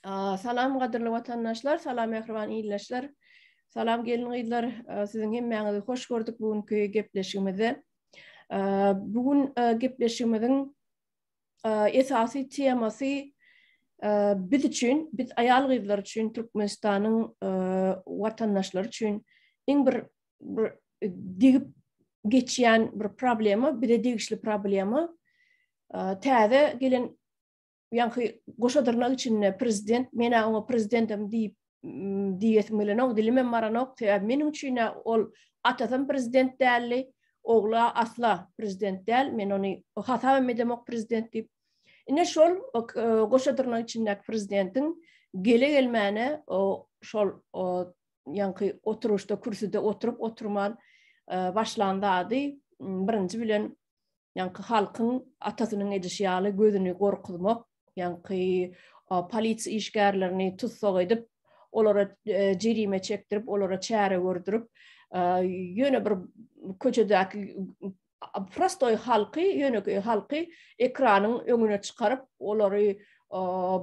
Salam gaderli vatandaşlar, salam mehriban iyleşler. Salam gelin iyler. Sizin hemmeňizi hoş gördük bugünkü gepleşigimizde. Bugün gepleşigimizin esasy temasy biz üçin, biz ayal gyzlar üçin, Türkmenistanyň vatandaşlary üçin iň bir digip geçýän bir problema, bir de digişli problema. Täze gelen yani goşadırnak içinde prezident, mena o prezidentim diýetmeli, dilimem maranok, menin üçin ol atadan prezident däli, ogla asla prezident däl, men onu hatam edemok prezident diýip. Ine şol goşadırnak içindäki prezidentin gele gelmäne şol yani oturuşda kürsüde oturup oturman başlandy. Birinci bilen yani halkın atasynyň edişýaly gözüni gorkutmak, yani polisiýa işgärlerini tutsak edip, olara jerime çekdirip, olara çäre gördürüp, ýöne bir köçedäki prostoy halky ekranyň öňüne çykaryp, olary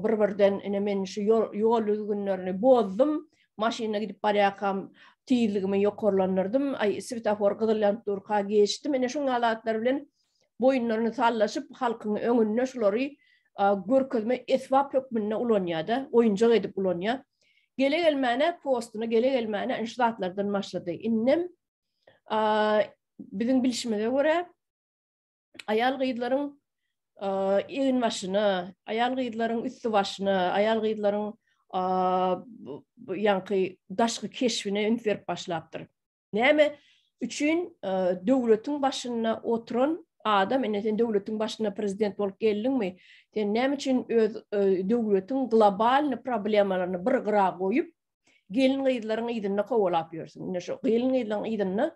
bir-birden men şu ýol düzgünlerini bozdum, maşyna gidip barýakam, tiýizligimi ýokarlandyrdım, svetofor gyzylýan durka geçdim, ene şu halatlar bilen boyunlaryny sallaşyp halkyň öňüne şolary görkezme esbap hökmünde ulanýada, oýunjak edip ulanýa. Gele gelmäne postuna, gele gelmäne inşaatlardan başlady. Innem bizim bilişimize göre ayal gyzlaryň egin başyny, ayal gyzlaryň üstü başyny, ayal gyzlaryň yani daşky keşfine ünferip başlapdyr. Näme üçün döwletiň başyna oturan adam, ene döwletiň başyna prezident bolup geldiňmi? Sen näme üçin öz döwletiň global problemalaryny bir gyra goýup, gelin gyzlaryň ýygyny kowalap ýörsiň. Ine şu gelin gyzlaryň ýygyny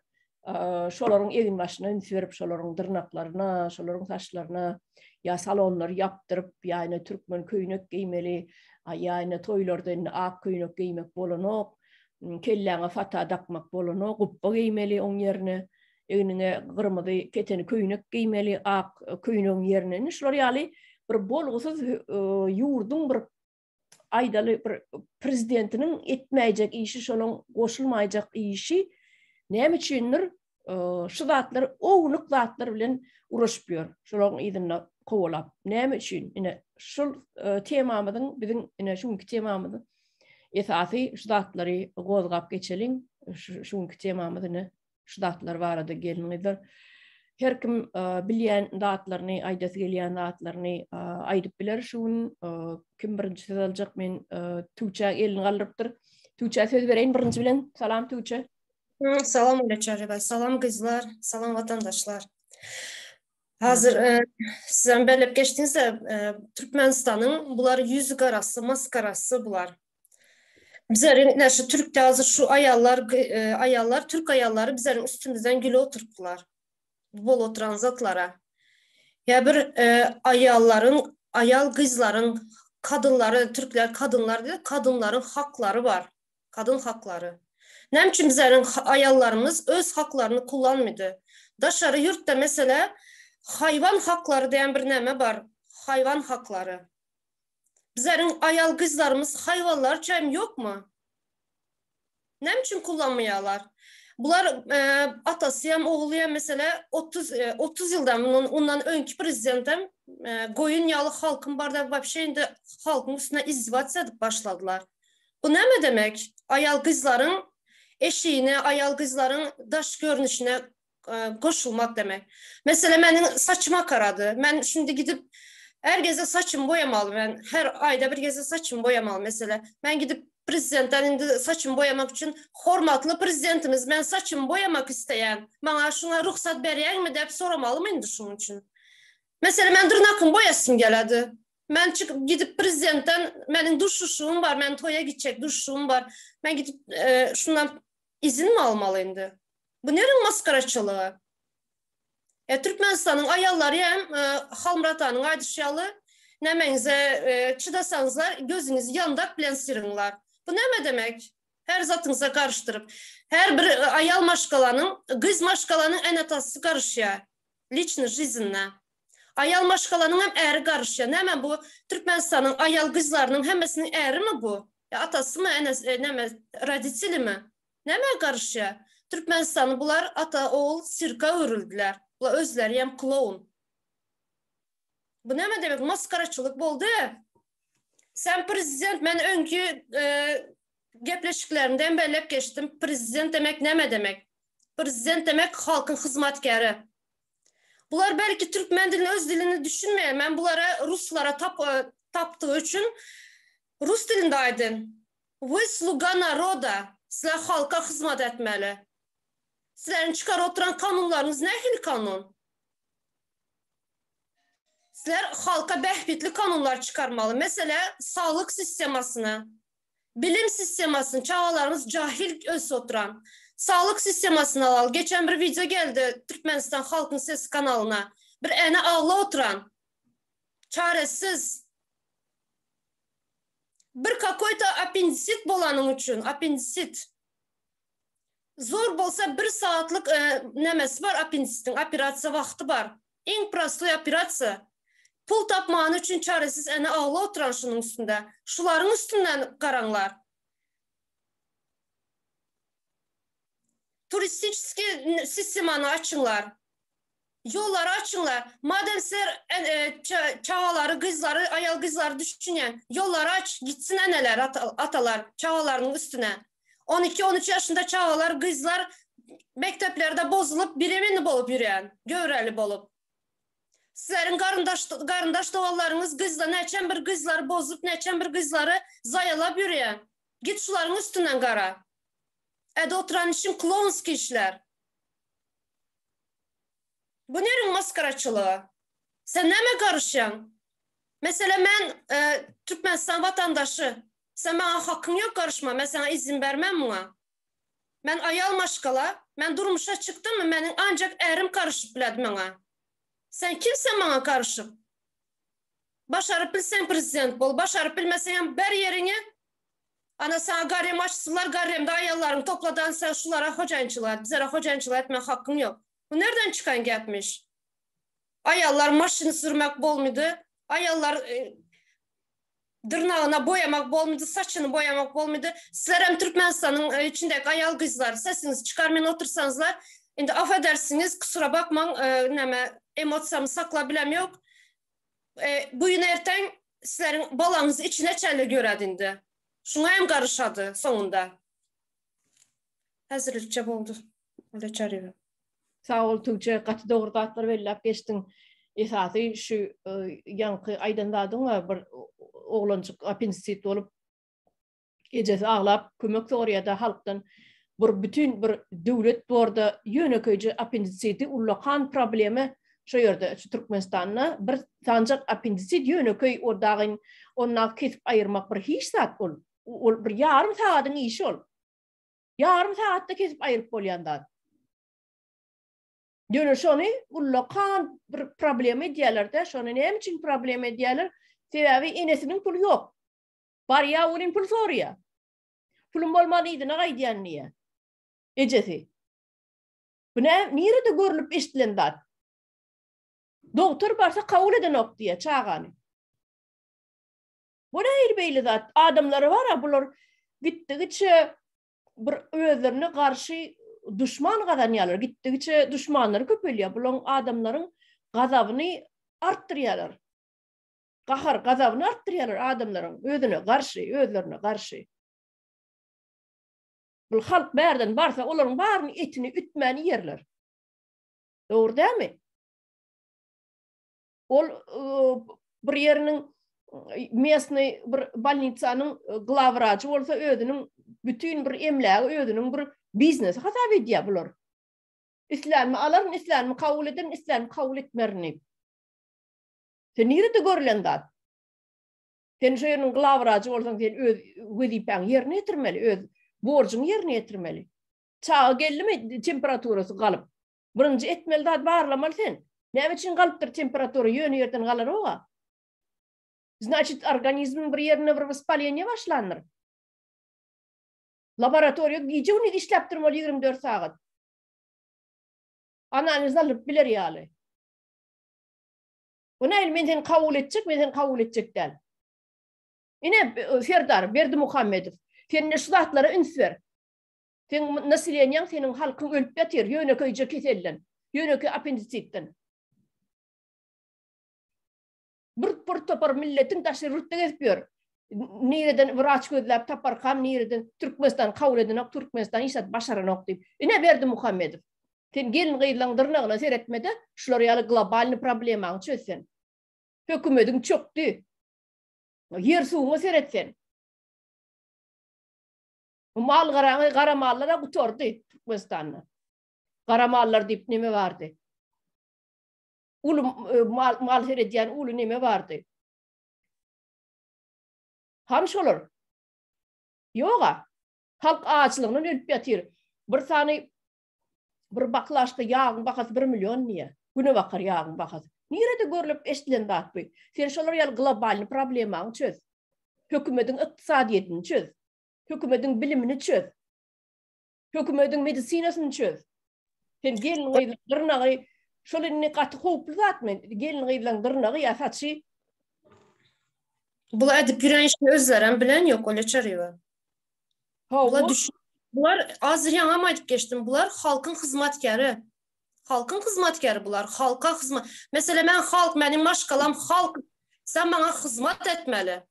şolaryň egin başyna ünferip, şolaryň dyrnaklaryna, şolaryň saçlaryna ya salonlar yapdyryp, ýa-ni türkmen köýnek giymeli, ýa-ni toýlarda ak köýnek giymek bolanok, kelläňe fata dakmak bolanok, guppa giymeli oň ýerine, egnine gyrmady keteni köýnek giymeli, ak köýnegiň ýerine. Şolary ýaly bir bolgusyz ýurdun bir aýdaly bir prezidentiniň etmäjek işi, şolaň goşulmaýjak işi näme üçindir şu zatlar oňluk zatlar bilen uruşup ýör. Şolaryň ýygyny kowalap. Näme üçin? Ine şol temamyzyň biziň ine şuňky temamyzy esasy şu zatlary gozgap geçeliň. Şuňky temamyzyny şu zatlar barada gelinýär. Her kim bilýän zatlaryny, aýdasy gelýän zatlaryny aýdyp biler. Şuň kim birinji söz aljak, men Tuğçe elini galdyrypdyr. Tuğçe söz bereýin birinji bilen. Salam Tuğçe. Salam Aleçareva, salam kızlar, salam vatandaşlar. Hazır sizden belirlep geçtiğinizde Türkmenistan'ın bunlar yüzü karası, maskarası bunlar. Bizlerin şu Türk'te hazır şu ayallar, Türk ayalları bizlerin üstümüzden gülü oturttular. Bol oturan zatlara. Ya bir ayal kızların, kadınları, Türkler kadınlar değil, kadınların hakları var. Kadın hakları. Näme üçin bizlerin ayallarımız öz haklarını kullanmadı. Daşarı yurtda mesela hayvan hakları diyen bir näme var. Hayvan hakları. Bizlerin ayal kızlarımız hayvanlar cem yok mu? Näme üçin kullanmayalar? Bular atasıyam, oğluyam mesela 30 yıldan ondan önkü prezidentim goyun yalı halkın barda vapşeyinde halkın üstüne izdivaç edip başladılar. Bu näme demek? Ayal kızların eşiğine, ayal kızların daş görünüşüne koşulmak demek. Mesela benim saçıma karadı. Ben şimdi gidip her geze saçımı boyamalı. Ben her ayda bir geze saçımı boyamalı mesela. Ben gidip prezidentten saçımı boyamak için hormatlı prezidentimiz, ben saçımı boyamak isteyen, bana şuna ruhsat berýän mi deyip soramalı mıydı şunun için? Mesela ben dırnakımı boyasım geledi. Ben çıkıp gidip prezidentten, benim duşuşum var, ben toya gidecek duşuşum var. Ben gidip şundan izin mi almalıydı? Bu nerenin maskaraçılığı? Türkmenistan'ın ayalları hem Halmratan'ın aydışyalı nemenize çıdasanızlar gözünüzü yandak bilen sirinlar. Bu ne demek? Her zatınıza karıştırıp. Her bir ayal maşkalanın, kız maşkalanın en atası karışıyor. Liçni жизньна. Ayal maşkalanın hem eri karışıyor. Hemen bu Türkmenistan'ın ayal kızlarının hemesinin eri mi bu? Ya atası mı, radicili mi? Neme karışıyor? Türkmenistan'ı bunlar ata, oğul, sirka örüldüler. Bunlar özleri hem kloun. Bu ne demek? Maskaraçılık oldu. Sen prezident, ben önkü gepleşiklerimden bellep geçtim. Prezident demek neme demek? Prezident demek halkın hizmetkarı. Bunlar belki Türkmen dilini, öz dilini düşünmeyen, ben bunlara Ruslara taptığı için Rus dilinde aydın. Вы слуга народа. Sizler halka hizmet etmeli. Sizlerin çıkar oturan kanunlarınız ne hil kanun? Sizler halka behbitli kanunlar çıkarmalı. Mesela sağlık sistemasını, bilim sistemasını, çağalarımız cahil öz oturan. Sağlık sistemasını alalım. Geçen bir video geldi Türkmenistan Halkın Sesi kanalına. Bir ene ağla oturan. Çaresiz. Bir kakoyta apendisit bolanın için. Apendisit. Zor bolsa bir saatlik nemesi var apendisitin. Operasiya vakti var. En prostoy operasiya. Pul tapmağın için çaresiz ene ağla oturan şunun üstünde. Şuların üstünden karanlar. Turistik sistemanı açınlar. Yolları açınlar. Madem sizler çağaları, kızları, ayal kızları düşünen yolları aç, gitsin eneler, atalar çağalarının üstüne. 12-13 yaşında çağalar, kızlar mekteplerde bozulup birimini bolup yürüyen, göreli bolup. Sizlerin karındaş doğallarınız kızla neçen bir kızları bozup, neçen bir kızları zayalap yürüyen. Git suların üstünden kara. Ede oturan işin klonski işler. Bu nerin maskaraçılığı? Sen neme karışan? Mesela ben Türkmenistan vatandaşı. Sen bana hakkın yok karışma. Ben sana izin vermem buna. Ben ayal maşkala. Ben durmuşa çıktım mı? Benim ancak erim karışıp biledi bana. Sen kimsen bana karışıp? Başarıp bilsen prezident bol. Başarıp bilmesen ber yerini. Ana sana garem açsınlar. Garemde ayallarını topladan sen şulara hocancılığa. Bizlere hocancılığa etme hakkın yok. Bu nereden çıkan gelmiş? Ayallar maşını sürmek bol muydu? Ayallar dırnağına boyamak bol muydu? Saçını boyamak bol muydu? Sizler hem Türkmenistan'ın içindeki ayal kızlar sesinizi çıkarmayın otursanızlar. Şimdi affedersiniz kusura bakmayın emotsiyamı saklabilem yok. Bu yine erten sizlerin balanızı içine çelle göredindi. Şuna hem karışadı sonunda. Hazırlıkça oldu. Öyle çağırıyorum. Sağ ol Tuğçe, katı doğru dağıtlar velilap geçtin. Esası şu yankı aydınladın var bir oğlancık apendisit olup gecesi ağlap kömek oraya da halktan bütün bir devlet bu arada yönetici apendisiti ullakan problemi şu yerde Türkmenistan'na bir sancak apendisit yönetici oradağın onunla kesip ayırmak bir hiç saat ol bir yarım saatin işi ol. Yarım saatte kesip ayırıp olyandan. Dönür şonu ullakan bir problemi diyorlar şonu ne için problemi diyorlar? Sebebi enesinin pulu yok. Var ya onun pul soruyor. Pulun olmadıydı ne gaydiyen niye? Ecesi. Bu ne? Nerede görülüp iştilendat? Doktor varsa kabul eden ok diye çağanı. Bu ne beyli zat? Adamları var ya bunlar gittikçe bir özlerine karşı düşman kazanıyorlar. Gittikçe düşmanları köpeliyor. Bunlar adamların gazabını arttırıyorlar. Gazabını arttırıyorlar adamların özlerine karşı. Bu halk berden varsa onların barını etini ütmeni yerler. Doğru değil mi? Ol bir yerinin mesni bir balnitsanın glavvracı olsa ödünün bütün bir emlağı ödünün bir biznesi hesap ediyor bular. İslam'ı alırın, İslam'ı kabul ederin, İslam'ı kabul etmerini. Sen nerede görülen dat? Sen şu yerinin glavvracı olsan sen vazifeni yerine getirmeli, borcunu yerine getirmeli. Çağı geldi mi temperaturası kalıp. Birinci etmeli dat bağırlamalı sen. Ne için kalıptır temperaturu yönü yerden kalır oğa? Значит, organizmin bir yerine bir vespaleniye başlanır. Laboratuvarya gece onu işleptirmeli 24 saat. Analiz alıp bilir yani. Ona men seni kabul edecek, men seni kabul edecek değil. Yine Serdar Berdimuhamedov. Sen ne şulatlara üns ver. Sen nasıl senin halkın ölüp yatır. Yöneköyce kesellen. Yöneköy apendisitten. Bir topar milletin taşı rütten etmiyor. Nereden vraç gözlep tapar kam nereden Türkmenistan kabul edin Türkmenistan işat başaran deyip. Yine Berdimuhamedov. Sen gelin gıylandırına seyretmede şular yalı global problemanı çözsen. Hükümetin çöktü. Yer suğunu seyretsen. Mal garamallara kutordu Türkmenistan'la. Garamallar deyip neme vardı? Ulu mal seyrediyen ulu neme vardı? Hanış olur? Yoga. Halk ağaçlığının ölüp yatır. Bir sani bir baklaştı yağın bakası 1 milyon niye? Güne bakar yağın bakası. Nerede görülüp eştilen dağıtmıyor? Sen şolar yal global problemanı çöz. Hükümetin iktisadiyetini çöz. Hükümetin bilimini çöz. Hükümetin medisinasını çöz. Sen gelin gıylandırına şöyle ne katı hoplu zatmen. Gelin gıylandırına yasatçı. Bula edip yüren işini özleren bilen yok, öyle çarıyor. Bunlar az yanama edip geçtim. Bunlar halkın hizmetkarı. Halkın hizmetkarı bunlar. Halka hizmet. Mesela ben halk, benim maşkalam halk. Sen bana hizmet etmeli.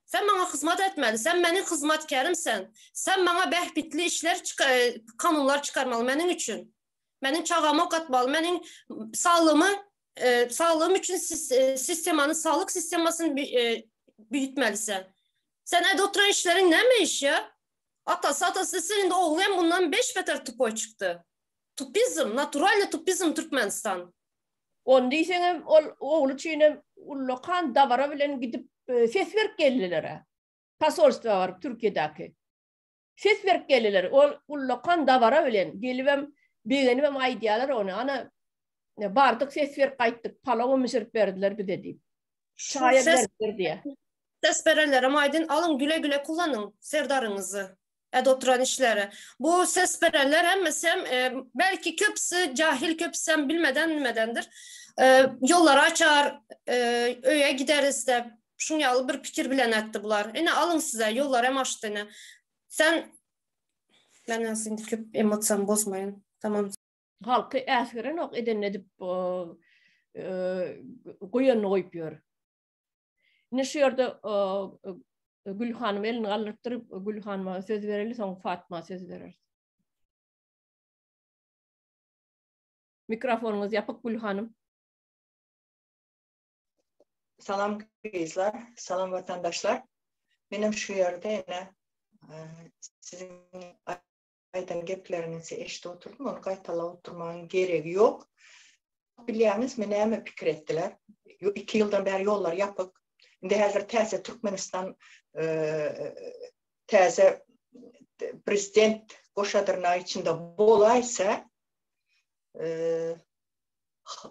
Sen bana hizmet etmeli. Sen benim hizmetkarımsen. Sen bana behbitli işler, kanunlar çıkarmalı benim için. Benim çağıma katmalı. Benim sağlığım için sistemanın, sağlık sistemasını büyütmelisin. Sen oturan işlerin ne mi iş ya? Atası senin de oğlayan bundan 5 metre tupoy çıktı. Tupizm, naturalne tupizm Türkmenistan. On diysen oğlu çiğne lokan davara bilen gidip ses verip geldiler. Pasolstva var Türkiye'deki. Ses verip geldiler. O lokan davara bilen gelivem beğenivem aydiyalar onu. Ana bardık ses verip kayttık. Palavı mısırıp verdiler bir dediğim. Şayet verdiler diye. Ses verirler ama aydın alın güle güle kullanın serdarınızı. Oturan işleri. Bu ses verirler hem belki köpsü cahil köpsem bilmedendir. Yolları açar, öye gideriz de şunyalı bir fikir bilen etti bunlar. Yine alın size yollar hem açtığını. Sen ben aslında köp emotsam bozmayın. Tamam. Halkı eskeren ok eden edip koyanını koyuyor. Ne şu yerde Gül Hanım elini kaldırıp Gül Hanım'a söz verelim, sonra Fatma söz verir. Mikrofonunuz yapıp Gül Hanım. Salam kızlar, salam vatandaşlar. Benim şu yerde yine sizin aydan geplerinizi eşte oturdum, onu kaytala oturmanın gereği yok. Biliyorsunuz, beni hemen fikir ettiler. 2 yıldan beri yollar yapıp, şimdi hazır teze Türkmenistan teze prezident koşadırnağı içinde bolaysa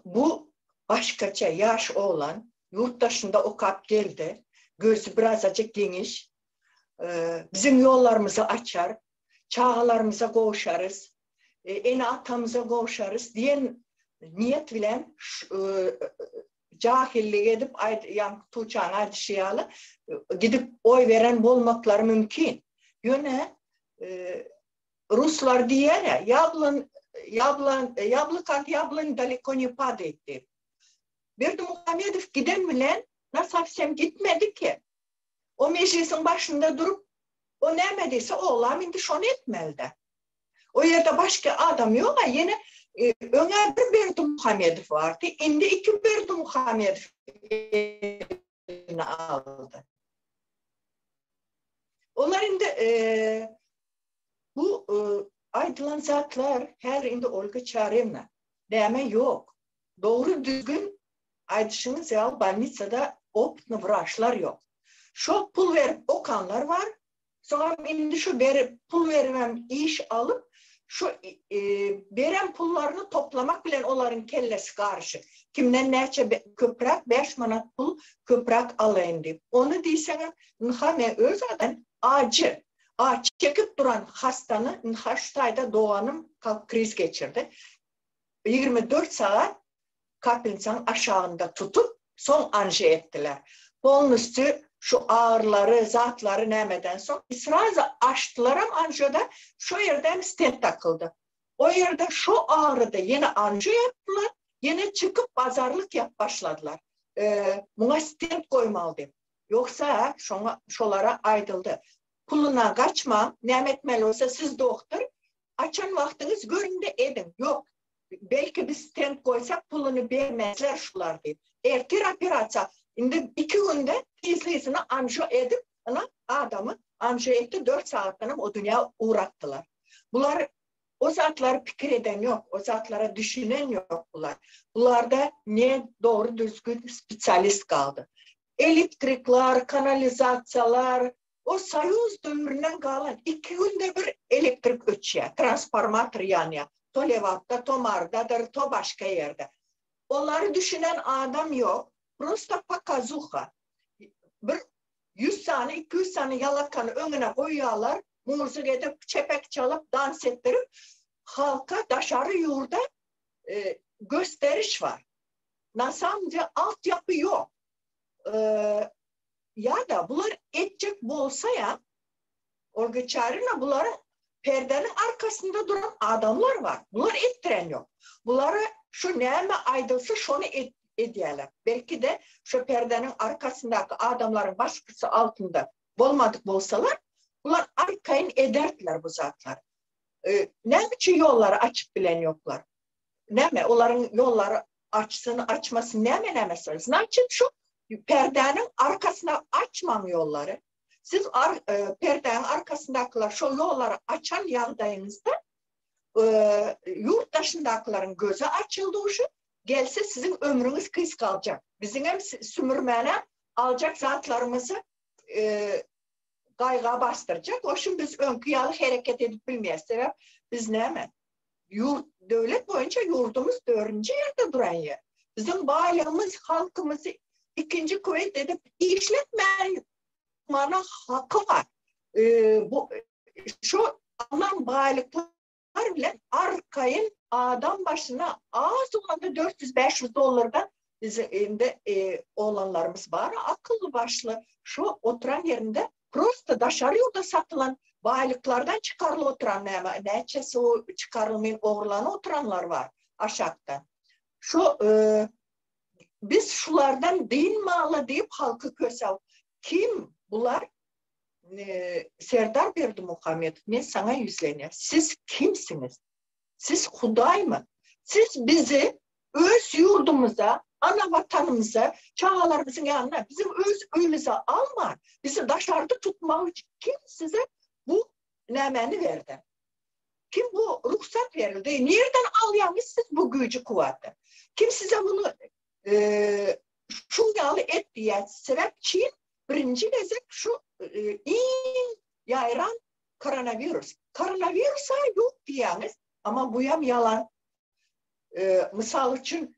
bu başkaça yaş olan yurttaşında okap geldi. Gözü biraz azıcık geniş. Bizim yollarımızı açar. Çağlarımıza koşarız. Eni atamıza koşarız diyen niyet bilen cahillik edip yani Tuğçağın Aydışıyalı gidip oy veren olmakları mümkün. Yine Ruslar diyor ya yablın daleko ne pade etti. Berdimuhamedov giden bilen nasıl gitmedi ki. O meclisin başında durup o nemediyse oğlan indi şunu etmeli. O yerde başka adam yok ama yine öner bir Berdimuhamedov vardı. Şimdi 2 Berdimuhamedov aldı. Onlar şimdi bu aydılan zatlar her indi Olga Çarevna deme yok. Doğru düzgün aydışınız ya Balnitsa'da optna vraşlar yok. Şu pul verip okanlar var. Sonra şimdi şu pul vermem iş alıp şu veren pullarını toplamak bile onların kellesi karşı. Kimden neçe köprak 5 manat pul köprak alayım deyip. Onu değilsene nıhame özadan acı. Çekip duran hastanı Nhaştay'da doğanım kalp kriz geçirdi. 24 saat kapınsanın aşağında tutup son anje ettiler. Onun üstü şu ağırları, zatları nemeden son İsrail'de açtılar ama anjoda şu yerden stent takıldı. O yerde şu ağrıda yine anjo yaptılar, yine çıkıp pazarlık yap başladılar. Buna stent koymalı deyip. Yoksa şolara aydıldı. Puluna kaçma, ne etmeli olsa siz doktor, açan vaktiniz göründe edin. Yok, belki bir stent koysak pulunu vermezler şular deyip. Eğer terapi atsa, şimdi 2 günde izleyisini anjo edip, adamı anjo etti 4 saatten o dünya uğrattılar. Bunlar, o zatları fikir eden yok, o zatlara düşünen yok bunlar. Bunlarda ne doğru düzgün spesyalist kaldı. Elektrikler, kanalizasyonlar, o Soyuz dövründen kalan 2 günde bir elektrik ötüyor, transformatör yanıyor. To Levat'ta, to Marda'dır, to başka yerde. Onları düşünen adam yok. Prosta pakazuha. Bir 100 tane, 200 tane yalakanı önüne koyuyorlar. Müzik edip, çepek çalıp, dans ettirip halka dışarı yurda gösteriş var. Nasamca altyapı yok. Ya da bunlar edecek bolsa ya, Olga Çarina bunların perdenin arkasında duran adamlar var. Bunlar ettiren yok. Bunları şu neyme aydılsa şunu ediyorlar. Belki de şu perdenin arkasındaki adamların baskısı altında olmadık bolsalar, bunlar arkayın ederdiler bu zatlar. Ne biçim yolları açıp bilen yoklar. Ne mi? Onların yolları açması ne mi mesela? Значит şu perdenin arkasına açmam yolları. Siz perdenin arkasındakiler şu yolları açan yağdayınızda yurt dışındakilerin gözü açıldı uşu. Gelse sizin ömrünüz kız kalacak. Bizim hem sümürmene alacak zatlarımızı kayga bastıracak. O şimdi biz önkıyalı hareket edip bilmeyiz. Sebep biz ne mi? Devlet boyunca yurdumuz 4. yerde duran yer. Bizim baylığımız, halkımızı 2. kuvvet edip işletmenin hakkı var. Şu alan baylıklar bile arkayın adam başına az olanda 400-500 dolardan bizim olanlarımız var. Akıllı başlı şu oturan yerinde prosta dışarı yolda satılan baylıklardan çıkarılı oturan neçesi o çıkarılmayın oğurlanı oturanlar var aşağıda. Şu biz şulardan din malı deyip halkı kösel. Kim bunlar? Serdar Berdimuhammed, ben sana yüzleniyor. Siz kimsiniz? Siz Huday mı? Siz bizi öz yurdumuza, ana vatanımıza, çağalarımızın yanına, bizim öz öyümüze alma. Bizi dışarıda tutmak için kim size bu nemeni verdi? Kim bu ruhsat verildi? Nereden alıyorsunuz siz bu gücü kuvveti? Kim size bunu şunyalı et diye sebep Çin birinci gezek şu en yayran koronavirüs. Koronavirüsa yok diyeniz ama bu yalan. Misal için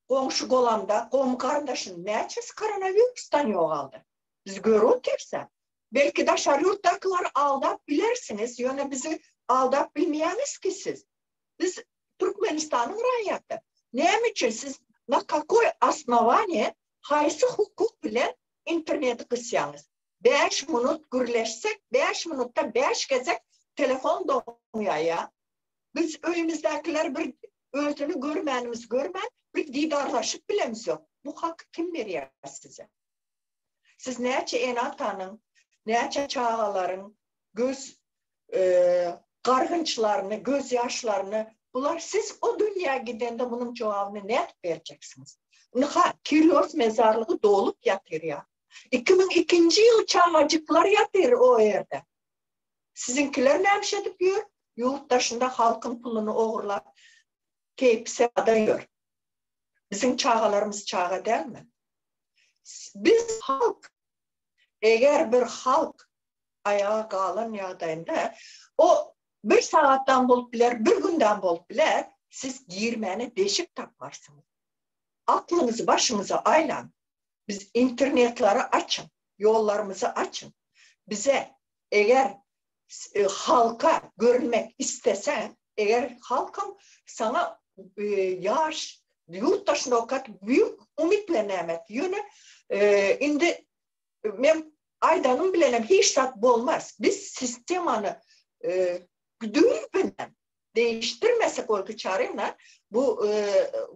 komşu kolamda, kom kardeşin neçesi koronavirüsten yok aldı. Biz görüyoruz derse. Belki dışarı yurttakiler aldap bilirsiniz. Yani bizi aldap bilmeyeniz ki siz. Biz Türkmenistan'ın rayatı. Ne için siz na какой основание haysi hukuk bile interneti kısyanız. 5 minut gürleşsek, 5 minutta 5 gezek telefon donuyor ya. Biz öyümüzdekiler bir özünü görmenimiz bir didarlaşıp bilemiz yok. Bu hakkı kim veriyor size? Siz neçe enatanın, neçe çağaların göz kargınçlarını, gözyaşlarını bunlar siz o dünya gidende bunun cevabını net vereceksiniz. Kirios mezarlığı dolup yatır ya. 2002 yıl çağacıklar yatır o yerde. Sizinkiler ne yapışadık diyor? Yurt dışında halkın pulunu oğurlar. Keypse adayıyor. Bizim çağalarımız çağa değil mi? Biz halk, eğer bir halk ayağa kalan yağdayında o bir saatten bulup biler, bir günden bulup biler, siz girmene deşik takmarsınız. Aklınızı başınıza aylan. Biz internetleri açın, yollarımızı açın. Bize eğer halka görmek istesen, eğer halkım sana yaş, yurttaşın okat büyük ümitlenemet. Yönü indi men aydanın bilenem hiç sat olmaz. Biz sistemanı güdüğünden değiştirmesek olgu çaremle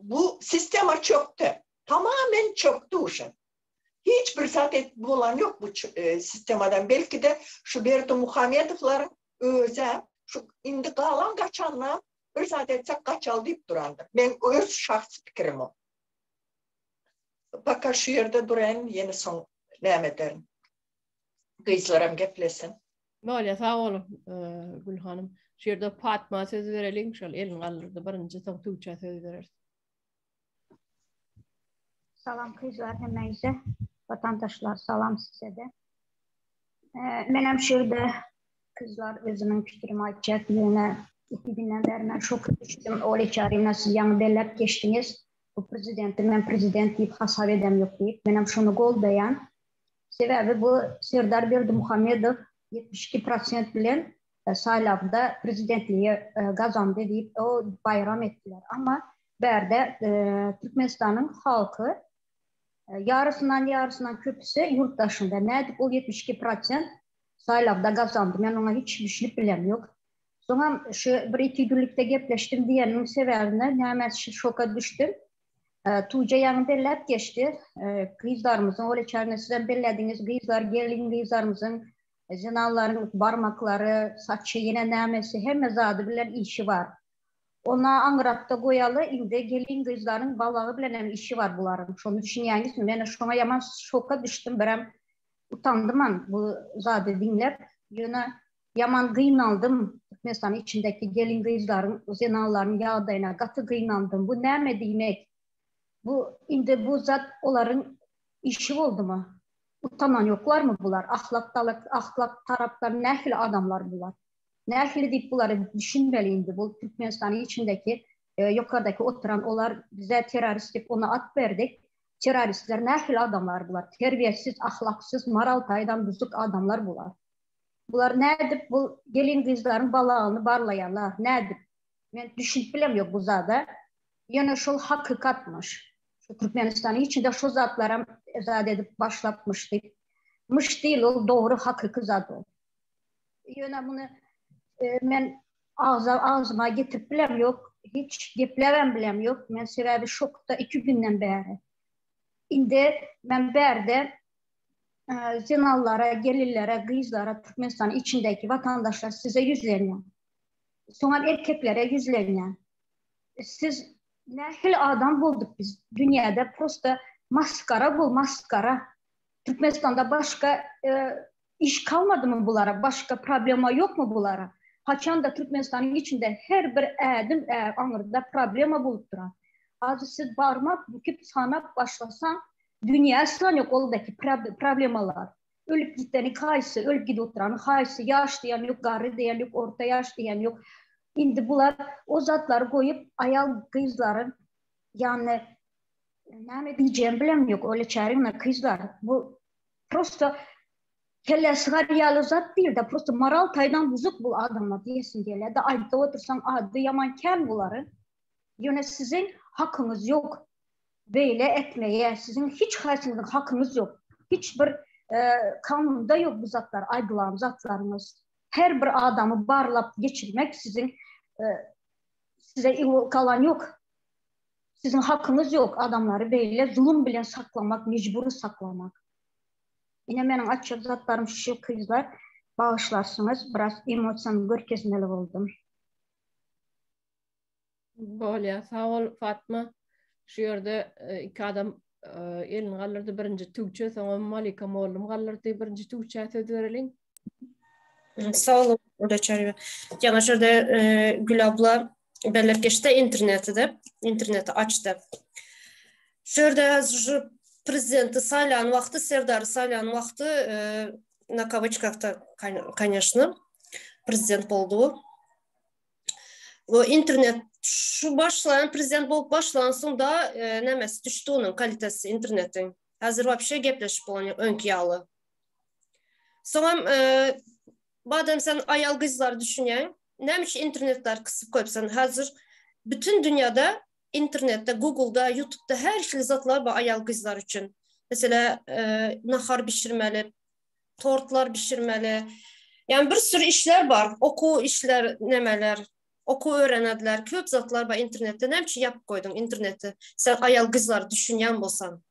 bu sistema çöktü. Tamamen çöktü uşun. Hiçbir zat bulan yok bu sistemadan. Belki de şu Berto Muhammedovların özel şu indi kalan kaçanlar bir zat etsek kaçal deyip durandı. Ben öz şahsi fikrim o. Bakar şu yerde durayım yeni son neyemederim. Kızlarım geplesin. Böyle sağ olun Gül Hanım. Şu yerde Fatma söz verelim. Şöyle elin alırdı. Birinci son Tuğçe söz verir. Salam kızlar hemeyse. Vatandaşlar salam size de. Benim şurada kızlar özümün fikrimi açacak. Yine 2000'den beri ben şok düştüm. Öyle çağırayım siz yanı belirlep geçtiniz. Bu prezidenti ben prezident deyip hasar edem yok deyip. Benim şunu gol beyan. Sebebi bu Serdar Berdimuhamedov 72% bilen saylavda prezidentliği kazandı deyip o bayram ettiler. Ama berde Türkmenistan'ın halkı yarısından köpüsü yurttaşında. Nedir? O 72% saylavda kazandı. Ben ona hiç düşünüp bilem yok. Sonra şu bir iki günlükte gepleştim diyenin severine hemen şoka düştüm. Tuğca yanı belirlep geçti. Kızlarımızın, öyle çağrına sizden belirlediğiniz kızlar, gelin kızlarımızın, zinalların parmakları, saçı yine nemesi, hem zadı bilen işi var. Ona Angrat'ta koyalı, indi gelin kızların balağı bilen işi var bunların. Şunu düşünüyorsunuz. Ben şuna yaman şoka düştüm. Ben utandım bu zadı dinlep. Yine yaman kıynaldım. Mesela içindeki gelin kızların, zinalların yağdayına katı kıynaldım. Bu ne demek? Bu indi bu zat onların işi oldu mu? Utanan yoklar mı bunlar? Ahlak taraftar nehli adamlar bunlar. Nehli deyip bunları düşünmeli indi. Bu Türkmenistan'ın içindeki yukarıdaki oturan onlar bize terörist deyip ona at verdik. Teröristler nehli adamlar bunlar. Terbiyesiz, ahlaksız, moral taydan bozuk adamlar bunlar. Bunlar nedir? Bu gelin kızların balağını barlayanlar nedir? Ben düşünüp bilemiyorum bu zada. Yani şu hakikatmış. Şu Türkmenistan'ın içinde şu zatlara ezad edip başlatmıştı. Mış değil o doğru hakiki zat o. Yani bunu ben ağzıma getirip bilem yok. Hiç geplevem bilem yok. Ben sebebi şokta 2 günden beri. Indi ben berde zinallara, gelirlere, kızlara, Türkmenistan'ın içindeki vatandaşlar size yüzleniyor. Sonra erkeklere yüzleniyor. Siz nehil adam bulduk biz. Dünyada prosta maskara bu, maskara. Türkmenistan'da başka iş kalmadı mı bunlara? Başka problema yok mu bunlara? Haçan da Türkmenistan'ın içinde her bir edim anırda problema bulup duran. Azı siz bağırmak, büküp sanak başlasan dünya sıran yok oradaki problemalar. Ölüp gittiğini kayısı, ölüp gidip oturanı kayısı, yaş diyen yok, garı diyen yok, orta yaş diyen yok. Şimdi bunlar o zatları koyup ayal kızların yani ne diyeceğim bilemiyorum öyle çağırıyorlar kızlar. Bu prosta kellesi hariyalı zat değil de prosta moral taydan bozuk bu adamlar diyesin diye. De ayda otursan adı yaman kel bunların. Yani sizin hakkınız yok böyle etmeye. Sizin hiç hayatınızın hakkınız yok. Hiçbir kanunda yok bu zatlar, aygılan zatlarınız. Her bir adamı barlap geçirmek sizin size kalan yok. Sizin hakkınız yok adamları böyle zulüm bile saklamak, mecburi saklamak. Yine benim açık zatlarım şu kızlar bağışlarsınız. Biraz emosyonel görkezmeli oldum. Böyle sağ ol Fatma. Şu yerde iki adam elini kaldırdı. Birinci Tuğçe, sonra Malika Moğolum kaldırdı. Birinci Tuğçe söz verelim. Sağ olun. Yana şurada Gül abla belirgeçte interneti açtı. Şurada президенты Салян вақты, Сердар Салян вақты на кавычках-то, конечно, президент болды. Интернет şu başlayan prezident болып başlayan sonda nemesi düştü onun kalitesi internetin. Hazır вообще gepleşip olan önkiyalı. Sonra badem sen ayal kızlar düşünen, nemiş internetler kısıp koyupsan hazır bütün dünyada internette, Google'da, YouTube'da her şey zatlar var ayal kızlar için. Mesela nahar pişirmeli, tortlar pişirmeli. Yani bir sürü işler var. Oku işler, nemeler, oku öğrenediler. Köp zatlar var internette. Ne için yapıp koydun internette? Sen ayal kızlar düşünen bolsan.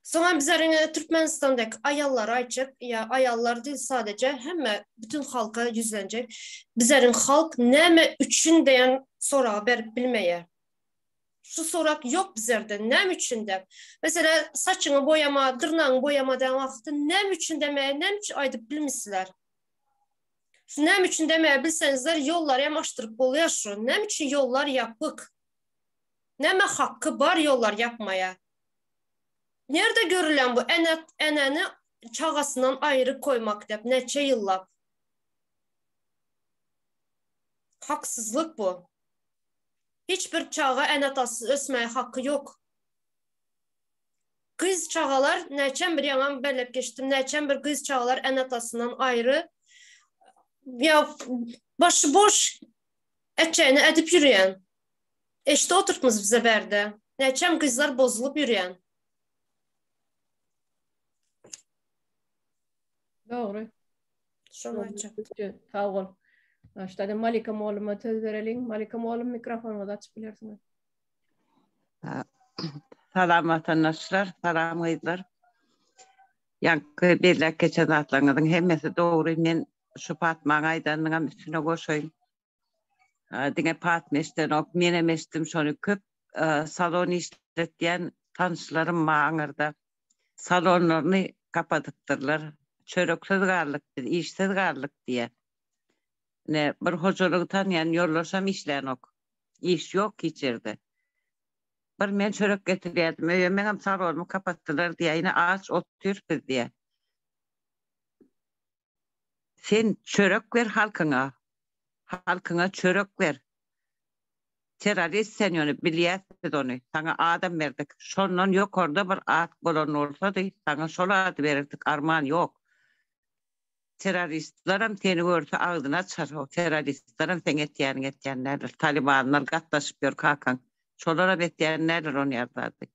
Sonra bizlerin Türkmenistan'daki ayallar açık, ya ayallar değil sadece, hem bütün halka yüzlenecek. Bizlerin halk neme üçün deyen sorağı berip bilmeye. Şu sorak yok bizlerde, nem üçün de. Mesela saçını boyama, dırnağını boyama deyen vaxtı nem üçün demeye, nem üçün aydıp bilmişsizler. Şu nem üçün demeye bilsenizler yollar yamaştırıp oluyor şu. Nem üçün yollar yapık. Neme hakkı var yollar yapmaya. Nerede görülen bu eneni çağasından ayrı koymak deyip neçe yıllar? Haksızlık bu. Hiçbir çağa enetası ösmeye hakkı yok. Kız çağalar, neçen bir yaman belep geçtim, neçen bir kız çağalar enetasından ayrı, ya başıboş etçeyini edip yürüyen. İşte oturtmuz bize verdi. Neçen kızlar bozulup yürüyen. Doğru. Şunu açık. Sağ ol. İşte Malika Moğolum'a söz verelim. Malika Moğolum mikrofonu da açıp bilirsiniz. Salam vatandaşlar, salam kızlar. Yankı belli geçen atlangadın hemmesi doğru. Men şu Fatma Aydan'ın üstüne koşayım. Dine Fatmeş'ten ok, men emestim şonu köp salon işletken tanışlarım mağırda. Salonlarını kapatıktırlar. Çöröksüz garlık, işsiz garlık diye. Ne bir hocalığı tanıyan yollasam işleyen ok. İş yok içeride. Bir men çörök getiriyordum. Menem salonumu kapattılar diye yine ağaç oturuyoruz diye. Sen çörök ver halkına. Halkına çörök ver. Terörist sen onu biliyorsun onu. Sana adam verdik. Şondan yok orada bir at bolon olsa da sana şol adı verirdik. Armağan yok. Teröristlerim seni görse ağzına açar. O teröristlerim sen etyenlerdir. Talibanlar katlaşıp yor kakan. Şolara betyenlerdir onu yazardı.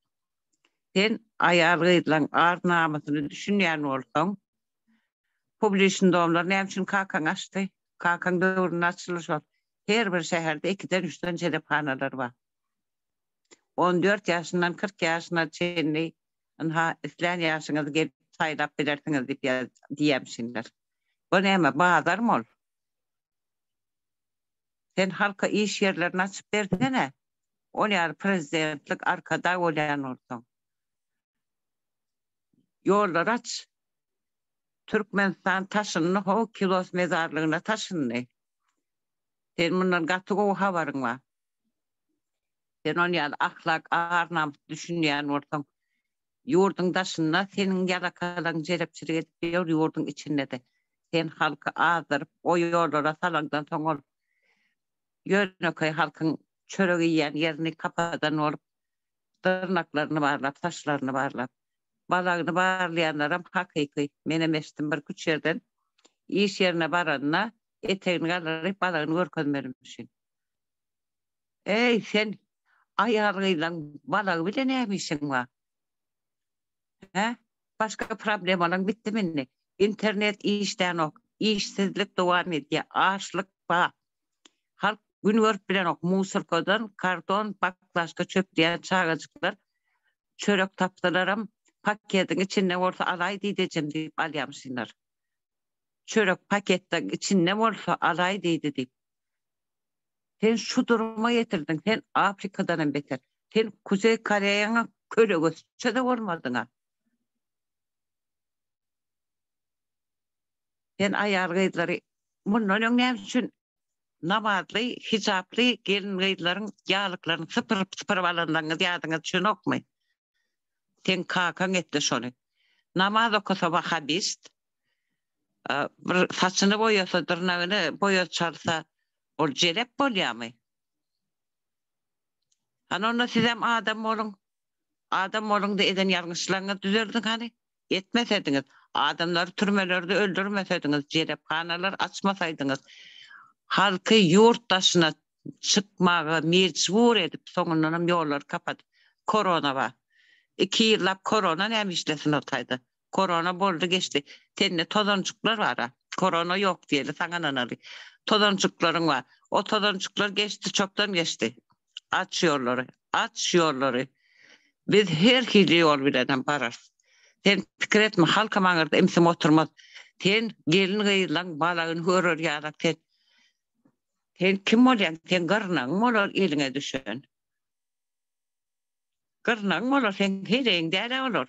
Sen ayargıydın ağır namusunu düşünüyen olsan publişin doğumları ne için kakan açtı? Kakan doğrunu açılış var. Her bir şehirde 2'den 3'ten celephaneler var. 14 yaşından 40 yaşına çeyini İslam yaşınızı gelip saylap bilirsiniz diyemsinler. Bu neyme bağlar mı ol? Sen halka iş yerlerini açıp verdine. O yani prezidentlik arkada olayan olsun. Yollar aç. Türkmenistan taşınını o kilos mezarlığına taşınını. Sen bundan katı o havarın var. Sen onu yani ahlak, ağır namus düşünüyen olsun. Yurdun taşınına senin yalakalan celepçilik ediyor yurdun içinde de. Sen halkı ağdırıp o yollara salangdan son olup Yönököy halkın çörögü yiyen yerini kapadan olup tırnaklarını bağırlap, taşlarını bağırlap, balağını bağırlayanlarım hakiki. Menem estim bir küç yerden iş yerine baranına eteğini alırıp balağını görkönmerimmişsin. Ey sen ayarıyla balağı bile ne yemişsin var? He? Başka problem olan bitti mi? İnternet işten ok, işsizlik devam ediyor, açlık var. Halk gün görüp bilen ok, musurkodan, karton, baklaşka çöpleyen çağacıklar, çörök taptılarım, paketin içinde olsa alay diyeceğim deyip alyamsınlar. Çörök paketten içinde olsa alay deyip. Sen şu duruma getirdin, sen Afrika'dan beter. Sen Kuzey Kore'ye köle gösterse de olmadın ha. Sen ayargıydları, bunun önüne için namazlı, hicaplı gelin gıydıların yağlıklarını sıpır alanlarını diyadığınız için yok mu? Sen kakan etti şunu. Namaz okusa bak habist, saçını boyasa, tırnağını boyasa, o celep oluyor mu? Hani onu sizem adam olun. Adam olun da eden yanlışlarını düzerdin hani. Etmeseydiniz. Adamları türmelerde öldürmeseydiniz. Celephaneler açmasaydınız. Halkı yurttaşına çıkmağı mecbur edip sonundan yollar kapatıp korona var. 2 yıllap korona ne işlesin otaydı. Korona boldu geçti. Tenne tozancuklar var ha. Korona yok diyelim sana nanarı. Tozancukların var. O tozancuklar geçti, çoktan geçti. Aç yolları. Biz her hili yol bileden bararız. Sen fikir etme, halka mağırda emsim oturmaz. Sen gelin gıyılan balağın hörür yarak. Sen kim olayan? Sen gırnan mı olur eline düşen? Gırnan mı olur? Sen hileyin dere olur.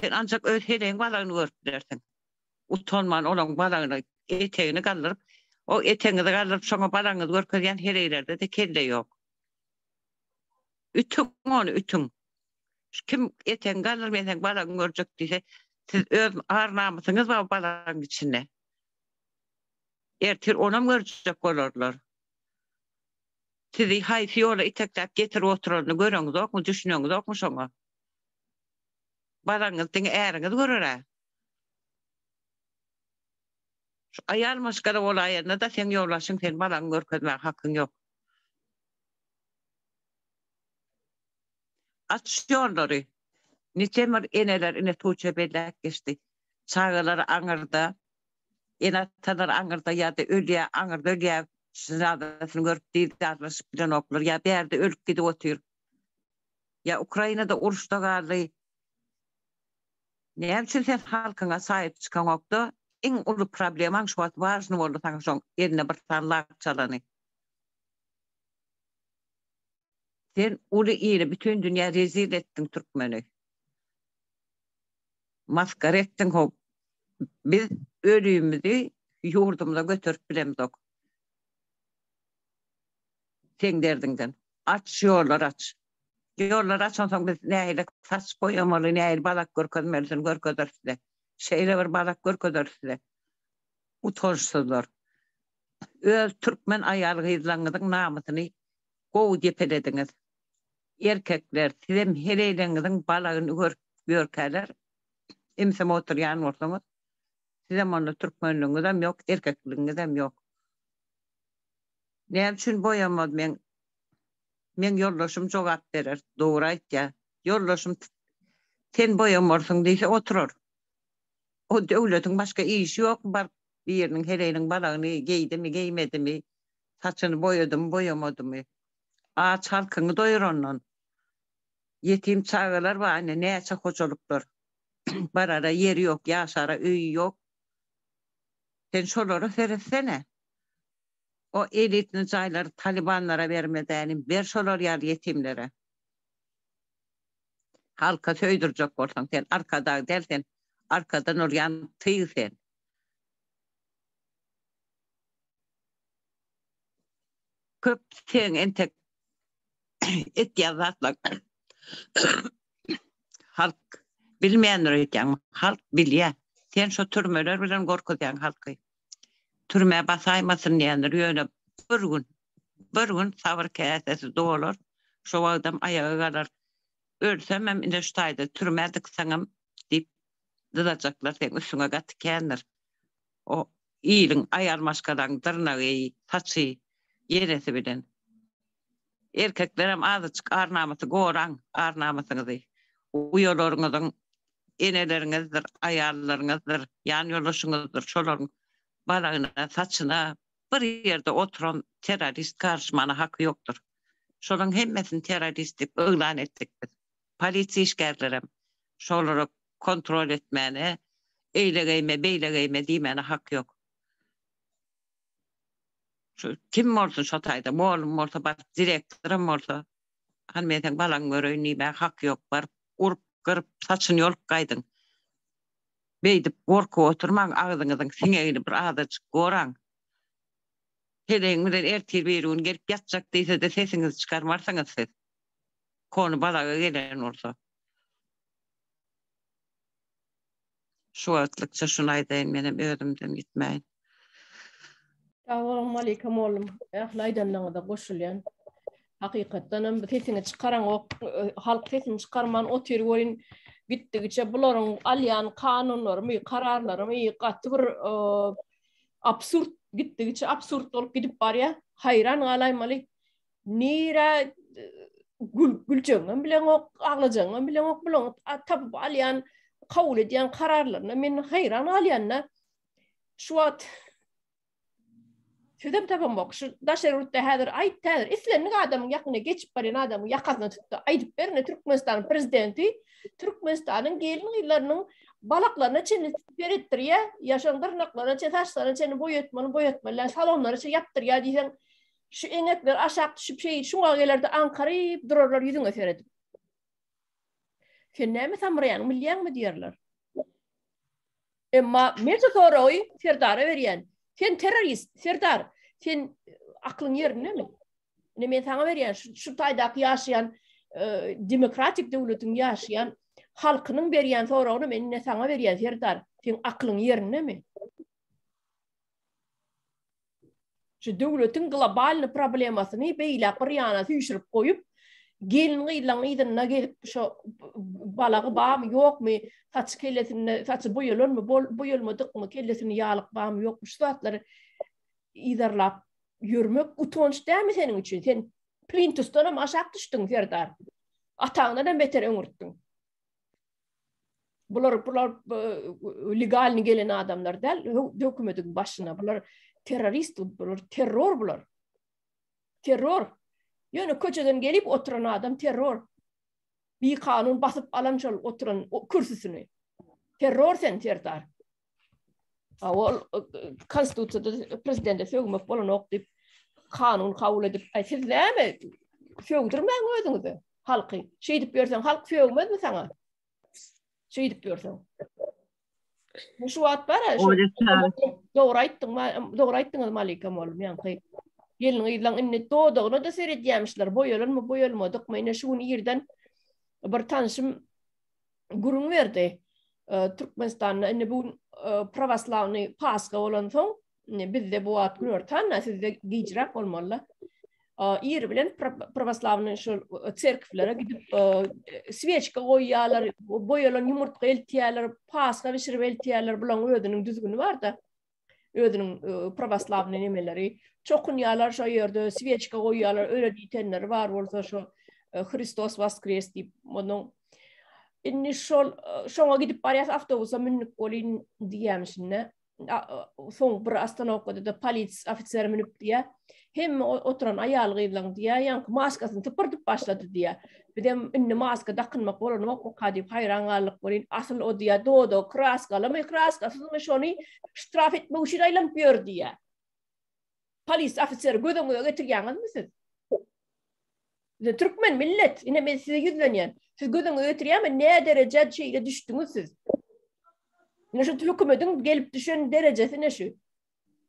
Sen ancak öz hileyin balağını örp dersin. Utanman olan balağını eteğini kaldırıp, o eteğini de kaldırıp sonra balağını örpüyen hileylerde de kelle yok. Ütün onu, ütün. Kim eteğini kaldırmayan balağını görecek diyse, siz öz ağır namusunuz var balağın içinde. Ertir ona mı görecek olurlar? Sizi hayfi yola iteklep getir oturduğunu görüyorsunuz yok mu, düşünüyorsunuz yok mu sonra? Balağınızın eğeriniz görür ha. Ayal maskara olayına da sen yollaşın, sen balağını görkezme hakkın yok. Aç yolları. Niçemir eneler ine tuğçe bellek geçti. Çağıları anırda, enatalar anırda ya da ölüye anırda, ölüye sıradasını görüp değil de adlaşıp bilen okulur. Ya bir yerde ölüp gidip oturuyor. Ya Ukrayna'da uğraşta kaldı. Ne için sen halkına sahip çıkan oktu? En ulu problemin şu an varsın oldu sana son eline bir tanlak çalanı. Sen ulu iyili bütün dünya rezil ettin Türkmen'i. Maskar ettin o. Biz ölüğümüzü yurdumuza götürüp bilemdik. Sen derdinden. Aç yollar aç. Yollar açan biz neyle saç boyamalı, neyle balak görkezmelisin, görkezer size. Şeyle bir balak görkezer size. Utorsuzlar. Öz Türkmen ayargıyızlarınızın namusunu kovu depelediniz. Erkekler sizem hereylenizin balağını görkeler. İmsem oturuyan olsanız. Sizem onu Türkmenliğiniz hem yok, erkekliğiniz hem yok. Ne için boyamadı men yoldaşım cevap verir. Doğru ait ya. Yoldaşım sen boyamırsın deyse oturur. O devletin başka işi yok. Bir yerinin hereyinin balağını giydi mi, giymedi mi? Saçını boyadı mı, boyamadı mı? Ağaç halkını doyur ondan. Yetim çağılar var. Anne ne açık hocalıklar. Barara yeri yok, yaşara öğü yok. Sen şoları söylesene. O elitli çayları Talibanlara vermeden ver şolar yer yetimlere. Halka söydürecek olsan sen arkada dersen arkadan oraya tıyı sen. Köp sen entek et yazatlar. Halk bilmeyenler eken halk bilye. Sen şu türmeler bilen korkudan halkı. Türmeye basaymasın diyenler yöne bir gün savur kayasesi doğulur. Şu adam ayağı kadar ölsem hem indeştaydı türmeye dıksanım deyip dıdacaklar sen üstüne katı kendir. O iyilin ayarmaşkadan tırnağı, saçı, yeresi bilen. Erkeklerim azıcık arnaması goran, arnamasınızı. Uyuyorlarınızın enelerinizdir, ayarlarınızdır, yan yoluşunuzdur, şoların balağına, saçına bir yerde oturan terörist karşımana hakkı yoktur. Şoların hemmesini terörist deyip ilan ettik biz. Polisi işgərlərim şoları kontrol etməni, eyle geyme, beyle geyme demene hak yok. Şu, kim olsun şu tayda, oğlum olsa, bak direktörüm olsa, hanımefendi balan görüyor, ben hak yok, var, urup, kırıp, saçını yolup kaydın. Beydip, korku oturman, ağzınızın sineğini bir ağzıcık koran. Heleğinizden ertir beyruğun gelip yatacak değilse de sesinizi çıkarmarsanız siz. Konu balağa gelen olsa. Şu atlıkça şunaydayın benim ödümden gitmeyin. Assalamu alaikum oğlum. Ahlaydanlarına da koşulayan. Hakikaten sesini çıkaran halk sesini çıkarman o terörün gittikçe bunların alyan kanunları mı kararları mı katı bir absürt gittigiçe absurt olup gidip bar ya, hayran galaymaly. Nira gülçeňem bilen ok, aglajaňam bilen ok bilen tapyp alýan, kabul edýän kararlaryna men hayran alýanna. Şu wagt Tüdem tapamok, şu daşerutda häzir aýtdyr. Islenlik adamyň ýakyna geçip barýan adamyň ýakasyna tutdy. Aýdyp berne Türkmenistanyň prezidenti, Türkmenistanyň gelin ýyllarynyň balaklaryna çeni beretdirýär, ýaşandyrnaklaryna çeni taşlaryna çeni boýatmaly, salonlara çeni ýapdyrýar diýsen, şu eňekler aşak düşüp şuňa gelerde ankaryp durarlar ýüzüňe seredip. Sen näme samraýan milýän mi diýerler? Emma mece sorawy Serdara berýän. Sen terörist, Serdar, sen aklın yerine mi? Ne men sana berýän şu taýda ýaşaýan demokratik döwletiň ýaşaýan halkynyň berýän sorawyny men ne sana berýän Serdar, sen aklın yerine mi? Şu döwletiň global problemasyny beýle bir ýana süýşürip goýup, gelin ýyllaň ýydyna gelip şu balagy bam ýokmy, saç kellesini, saçy boýalanmy, boýalmadykmy, kellesini ýalyk bam ýokmy, şu zatları ýydarlap ýürmek utanç dämi seniň üçin? Sen plintusdan aşak düşdüň Serdar. Ataňdan beter öňürtdiň. Bular legal gelen adamlar däl, hökümetiň başyna bular terörist, bular terror bular. Terror. Ýöne köçeden gelip oturan adam terror. Bir kanun basıp alan şol oturan kürsüsini. Terror sen Serdar. Ol konstitusiýada prezidente sögmek bolan ok dip kanun kabul edip siz näme sögdirmäň özüňizi halky. Şeýdip bersen halk sögmezmi saňa? Şeýdip bersen. Şu wagt bara doğru aýtdyň Malika molum ýa-ni gelin ýyllaň inne dodugyna da seredýärmişler. Boýalanmy, ine şuny ýerden bir tanışym gurun berdi. Türkmenistanyň inne bu pravoslavny Paska bolan soň bizde bu wagt görýän, sizde gijrak bolmaly. Ýer bilen pravoslavny şu çerkiflere gidip sveçka goýýarlar, boýalan ýumurtga eltýärler, Paska bişirip eltýärler, bulan özüniň düzgünü bar da. Özüniň pravoslavny nemeleri çokunýarlar şo ýerde sveçka goýýarlar, öyle diýenler bar bolsa şu Hristos Voskres diýip onuň inni şoňa gidip barýas awtobusa minip bolýan diýämişine. Soň bir astanowkada da polis ofiseri minip diýär. Hem oturan aýal gyýlan diýär, ýa-ni maskasyny typyrdyp başlady diýär. Birden inni maska dakynmak bolan ok kadip hayran galyk bolýan. Asl o diýär, dodo kraskalymy kraskasyny şony ştraf etmek üçin aýlanyp ýör diýär. Polis ofiseri gödüňe getirýäňizmi siz? Türkmen millet, ine men size ýüzlenýän. Siz gödüňe getirýärmi? Ne derece şeýle düşdüňiz siz? Ine şu hökümetiň gelip düşen derecesi ne şu?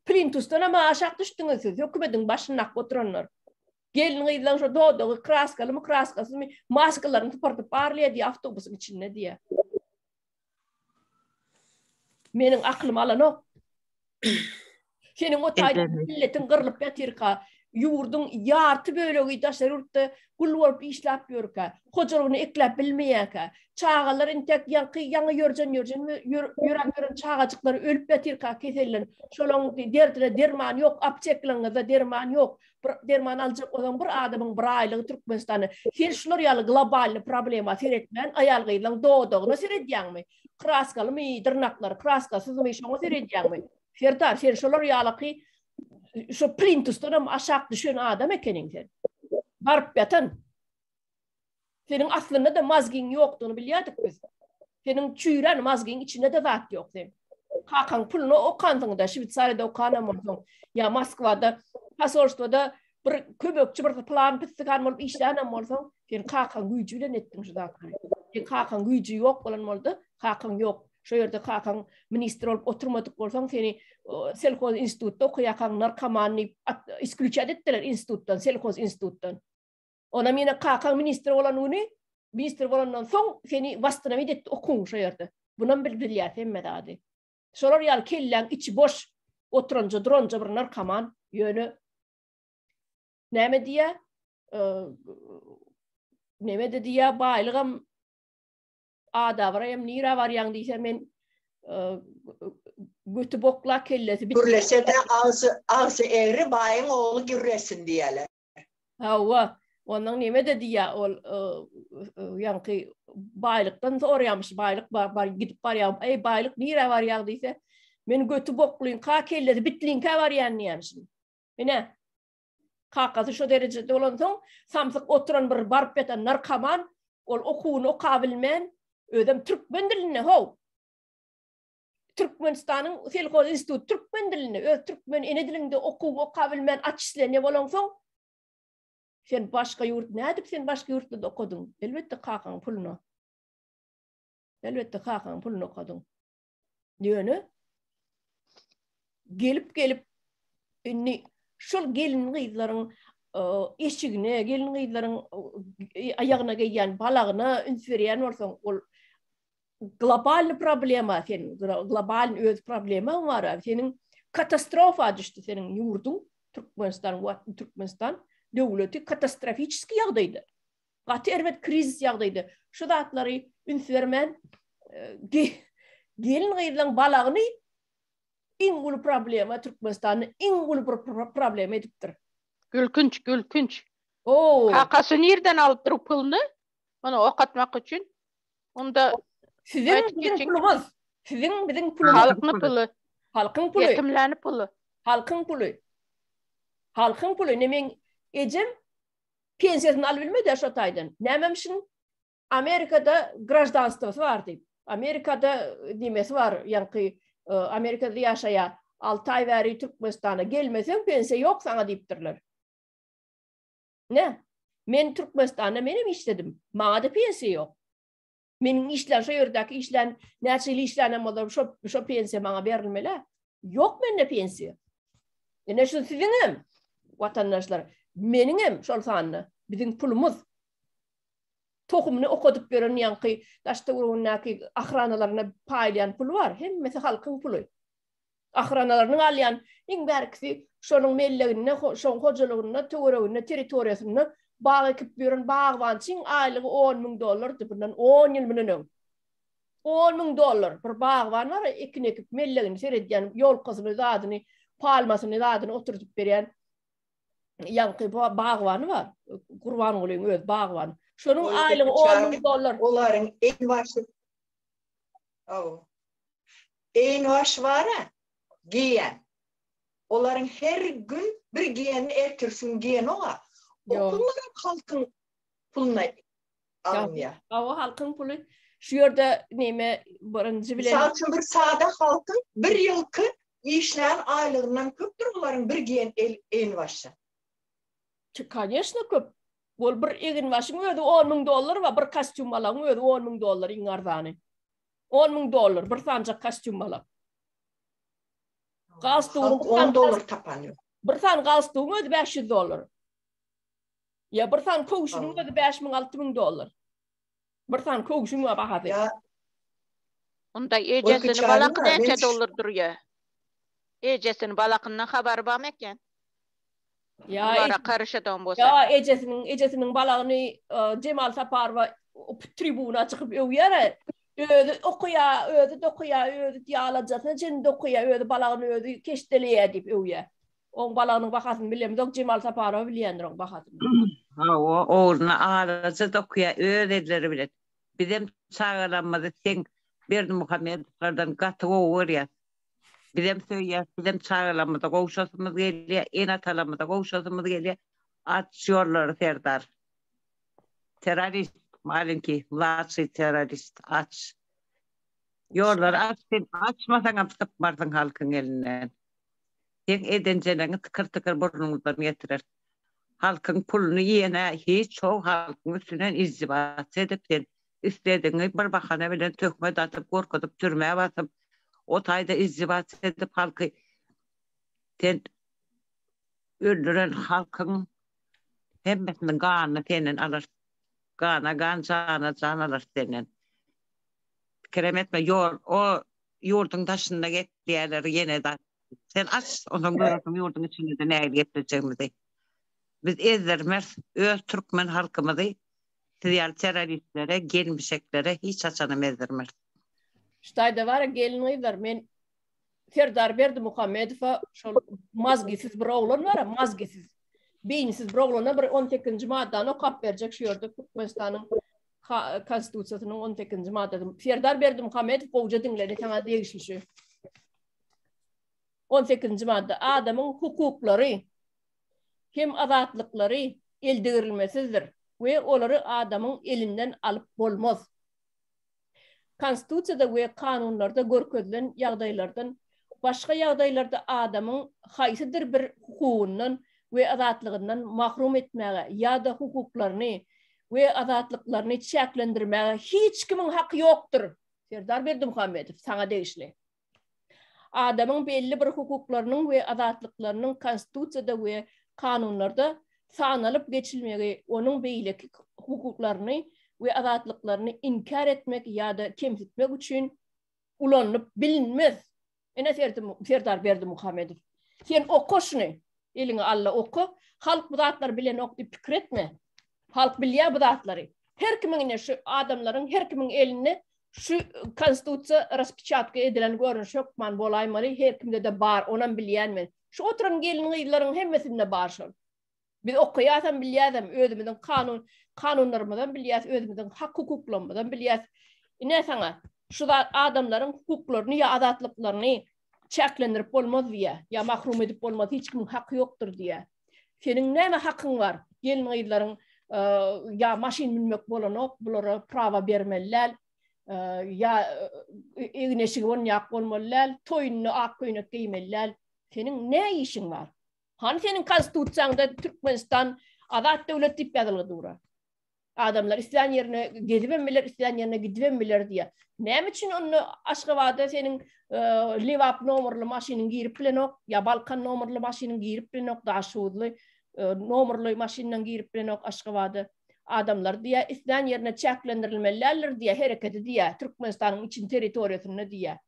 Plintusdan ama aşak düşdüňiz siz. Hökümetiň başyna oturanlar. Gelin ýyllaň şu dodo kraskalymy kraskasyny maskalaryny typyrdyp barlýar diýär awtobusyň içinde diýär. Meniň aklym alanok. Senin o taýda milletin gyrlyp ýatyrka, ýurdun ýarty bölegi daşarurtda gulwap işläp ýörkä, hojalygyny eklep bilmeýärkä, çağalar intek ýaňy ýören çağajyklary ölüp ýatyrka kesellen, şolaň derdine derman ýok, aptekleňizde derman ýok, derman aljak olan bir adamyň bir aýlygy Türkmenistany, her şular ýaly global problema seretmän, aýal gyýlan dodugyna seredýärmi? Kraskalymy, dyrnaklar, kraskasyzmy şoňa seredýärmi? Serdar, sen şolar ýalyky şu plintusdan aşak düşen adam ekeniň sen. Barıp ýatan. Senin aslında da mazgin ýokdugyny bilýärdik biz. Senin çüýren mazgin içinde de zat ýok sen. Hakan pulunu okandyňda, Şwitsariýada okanamyň, ýa Moskwada, pasolstwada bir köbekçi bir plan pisgan bolup işlänem bolsaň, sen hakan güýjü bilen etdiň şu zatly. Sen hakan güýjü ýok bolan boldy, hakan ýok. Şu ýerde hakan ministr bolup oturmadyk bolsaň, seni selkoz institutda okuýakan narkomany isklüçet etdiler institutdan, selkoz institutdan. Ona mene hakan ministr bolan uny, ministr bolandan soň seni wastanamit etdi okuň şu ýerde. Bunan bilýär hemme dady. Şolar ýaly kellen içi boş oturunca duranca bir narkoman ýöne näme diýär? Näme diýär? Baýlygam ada barayam nira var ýaň diýse men götü bokla kellesi Gürlese de ağzı eğri bayın oğlu gürlesin diyeler. Hawa onun neme dedi ya ol yankı baylıktan soruyormuş baylık var gidip var ya ey baylık nire var ya diyse men götü bokluyun ka kellesi bitlin ka var yani niyemsin. Mene kakası şu derecede olan son samsık oturan bir barp eten narkoman ol okuunu okabilmen ödem Türkmen diline ho. Türkmenistan'ın Selkoz İnstitütü Türkmen diline Türkmen ene dilinde okabilmen açıslarına olan son sen başka yurt ne edip sen başka yurtta da okudun. Elbette kakan pulunu. Elbette kakan pulunu okudun. Niyonu? Gelip şol gelin gıydıların eşigine, gelin gıydıların ayağına giyyen balağına ünsveriyen olsan ol global problema senin global öz problema var. Senin katastrofa düştü senin yurdun Türkmenistan devleti katastrofik yağdaydı. Qatı elbet kriz yağdaydı. Şu zatları ünsvermen gelin gıydıların balağını en ulu problema Türkmenistan'ın en ulu problema ediptir. Gülkünç. Oo. Kakası nereden alıp durup pulunu? Onu okatmak için. Onda Sizin pulumuz. Sizin pulumuz. halkın pulu. Halkın pulu. Yetimlerin pulu. Halkın pulu. Halkın pulu. Nemen ecem pensiyasını alabilmedi aşataydan. Nememişin Amerika'da grajdanstvosu var deyip. Amerika'da demesi var. Yani Amerika'da yaşaya 6 ay veri Türkmenistan'a gelmesen pensiya yok sana deyiptirler. Ne? Men Türkmenistan'da benim işledim. Bana da pensiya yok. Menin işler, şu yerdeki işler, neçeli işlerine olur, şu pensiya bana verilmeli. Yok bende pensiya. Ne şu sizinim, vatandaşlar. Meninim şol sanlı. Bizim pulumuz. Tohumunu okuduk gören yankı, taşta uğrunaki ahranalarına paylayan pulu var. Hem mesela halkın pulu. Ahranalarının alayan, en berkisi şonun melleğine, şon hocalarına, tuğrağına, teritoriyasına bağ ekip gören bağvansın aylığı $10,000 bundan 10 yıl mının. $10,000 bir bağvan var, ekin ekip melleğini seyrediyen, yol kızını zadını, palmasını zadını oturtup veren yankı bağvanı var. Kurban olayım öz bağvan. Şonun aylığı $10,000. Onların en baş var ha, giyen. Onların her gün bir giyenini ertirsin giyen ola. Okulların halkın puluna alın ya. O halkın pulu. Şu yerde neyme birinci bilen. Misal için bir sade halkın bir yılkı işleyen aylığından köptür onların bir giyen en başı. Конечно köp. Bol bir egin başın ödü $10,000 var, bir kostyum alan ödü $10,000 ingardanı. $10,000 bir sancak kostyum alan. $10 tapanıyor. Bir san galstuğun ödü $500. Ya bir san koğuşunun ödü $5,000-6,000. Bir san koğuşun var bahadı. Ya Onda ecesini balakın neçe dolar duruyor. Ecesini balakından haber var meken? Ya karışadan bolsa. Ya ecesinin balağını Cemal Saparova tribuna çıkıp öyle ödü okuya ödü diyalacaksa cin dokuya ödü balağını ödü keşteleye edip öyle. On balağının bakasını bilemiyorum. Cemal Saparova bilendir on bakasını. Ha o orna ağlaca dokuya ödediler bile. Bizim çağıranmadı sen bir Muhammed'lardan katı olur ya. Bizim söylüyor, bizim çağıranmadı koğuşasımız geliyor, en atalamada koğuşasımız geliyor. Açıyorlar Serdar. Terörist, malum ki, laçı terörist, aç. Yorlar aç, sen açmasan apsıp varsın halkın elinden. Sen edenceğini tıkır tıkır burnunuzdan getirir. Halkın pulunu yiyene hiç çok halkın üstünden izdivat edip sen istediğini bir bakana bilen tökme datıp, korkutup, türmeye basıp, o tayda izdivat edip halkı sen öldüren halkın hemmesinin kanını senin alır. Kana, can alır senin. Kerem etme, o yurdun taşında getiriyorlar yine de. Sen aç, onun görürsün yurdun içinde de neyle getireceğimizi. Biz ezdirmez, öz Türkmen halkımızı diğer teröristlere, gelmişeklere hiç açanım ezdirmez. Ştayda var gelinler men Serdar Berdimuhamedova şol mazgisiz bir oğlan var, mazgisiz. Beyinsiz bir oğlana bir 18. maddanı okap verecek şu yerde Türkmenistan'ın konstitusiyasının 18. maddesi. Serdar Berdimuhamedov boğuca dinleri sana değişmişi. 18. madde adamın hukukları hem azatlıkları eldirilmesizdir ve onları adamın elinden alıp bolmaz. Konstitusiyada ve kanunlarda görkezlen ýagdaýlardan başga ýagdaýlarda adamın haýsydyr bir hukugundan we azatlygyndan mahrum etmäge ýa-da hukuklaryny we azatlyklaryny çäklendirmäge hiç kimin haqqy ýokdur. Serdar Berdimuhamedov sana degişli. Adamın belli bir hukuklarynyň we azatlyklarynyň konstitusiyada we kanunlarda sanalyp geçilmegi, onun beýleki hukuklaryny ve azatlıklarını inkar etmek ya da kemsitmek için ulanıp bilinmez. Serdar Berdimuhamedov. Sen oku şunu. Elini alla oku. Halk bu zatlar bilen okdu pikir etme. Halk bilýär bu zatları. Her kimin şu adamların her kimin eline şu konstitusiya raspečatka edilen görünüş yokman bolaýmaly. Her kimde de bar. Onan bilýänmen. Şu oturan gelinlerin hemmesinde bar şol. Biz okuýasam bilýäsem özümizden kanunlarımızdan bilýäs, özümizden hak hukuklarımızdan bilýäs. Ne sana? Şu adamların hukuklaryny ya azatlyklaryny çäklendirip bolmaz diýe, ya mahrum edip bolmaz, hiç kimin hakkı yoktur diýe. Senin näme hakyň var? Gelin ya maşin binmek bolanok, bulara prava bermeliler, ya egneşigi bolňak bolmalylar, toýuny ak köýnek giýmeliler. Senin ne işin var? Hani senin konstitusiýaňda Türkmenistan azat döwlet diýip ýazylýar. Adamlar isleýän ýerine gezibemmeler, isleýän ýerine gidibemmeler diýe. Näme üçin onu Aşgabatda senin Livap nomerli maşynyň girip bilenok, ya Balkan nomerli maşynyň girip bilenok, daşuwly nomerli maşynyň girip bilenok Aşgabatda adamlar diýe isleýän ýerine çäklendirilmeliler diýe hereket diýe, Türkmenistanyň için territoriýasyny diýe.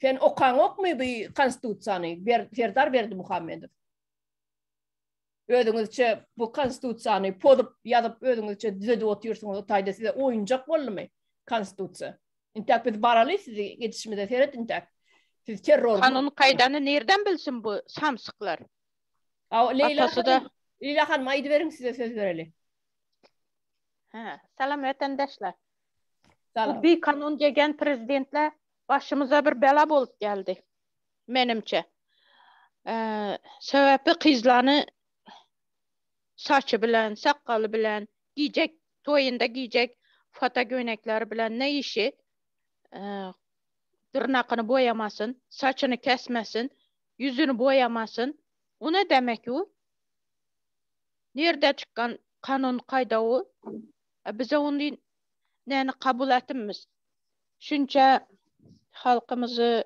Sen okan okmy bu konstitusiýany Serdar Berdimuhamedov? Özüňizçe bu konstitusiýany podup ýazyp özüňizçe düzedip oturýarsyňyz, taýda size oýunjak bolmy konstitusiýa? Intak biz baraly sizi geçişmede seyret intak. Siz terror. Kanun kaydany nereden bilsin bu samsyklar? Leyla Hanım aýdy beriň size söz bereli. Salam vatandaşlar. Salam. Bu bir kanun degen prezidentler başımıza bir bela bolup geldi. Menimçe. Sebebi kızlarını saçı bilen, sakalı bilen, giyecek, toyunda giyecek fata göynekleri bilen ne işi? Tırnakını boyamasın, saçını kesmesin, yüzünü boyamasın. O ne demek o? Nerede çıkan kanun kayda o? Bize onu neyini kabul etimiz? Şunca halkımızı,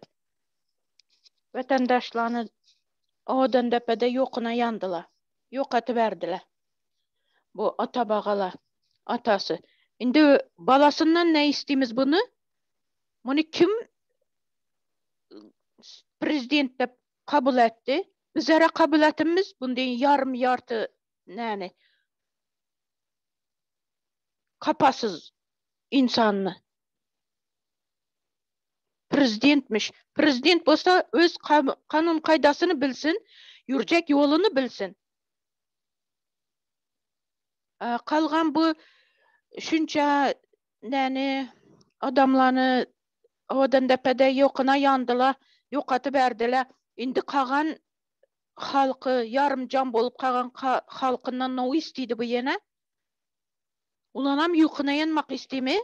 vatandaşlarını odan depede yokuna yandılar. Yok atıverdiler. Bu ata bağala, atası. Şimdi balasından ne isteyimiz bunu? Bunu kim prezident de kabul etti? Bizlere kabul etimiz bundan yarım yartı yani kapasız insanını. Prezidentmiş. Prezident olsa öz kanun kaydasını bilsin, yürüyecek yolunu bilsin. Kalgan bu şunca yani adamlarını odan depede yokuna yandılar, yok atıverdiler. Indi kalan halkı yarım can bolup kalan halkından ne istedi bu yine? Ulanam yokuna yanmak istemi?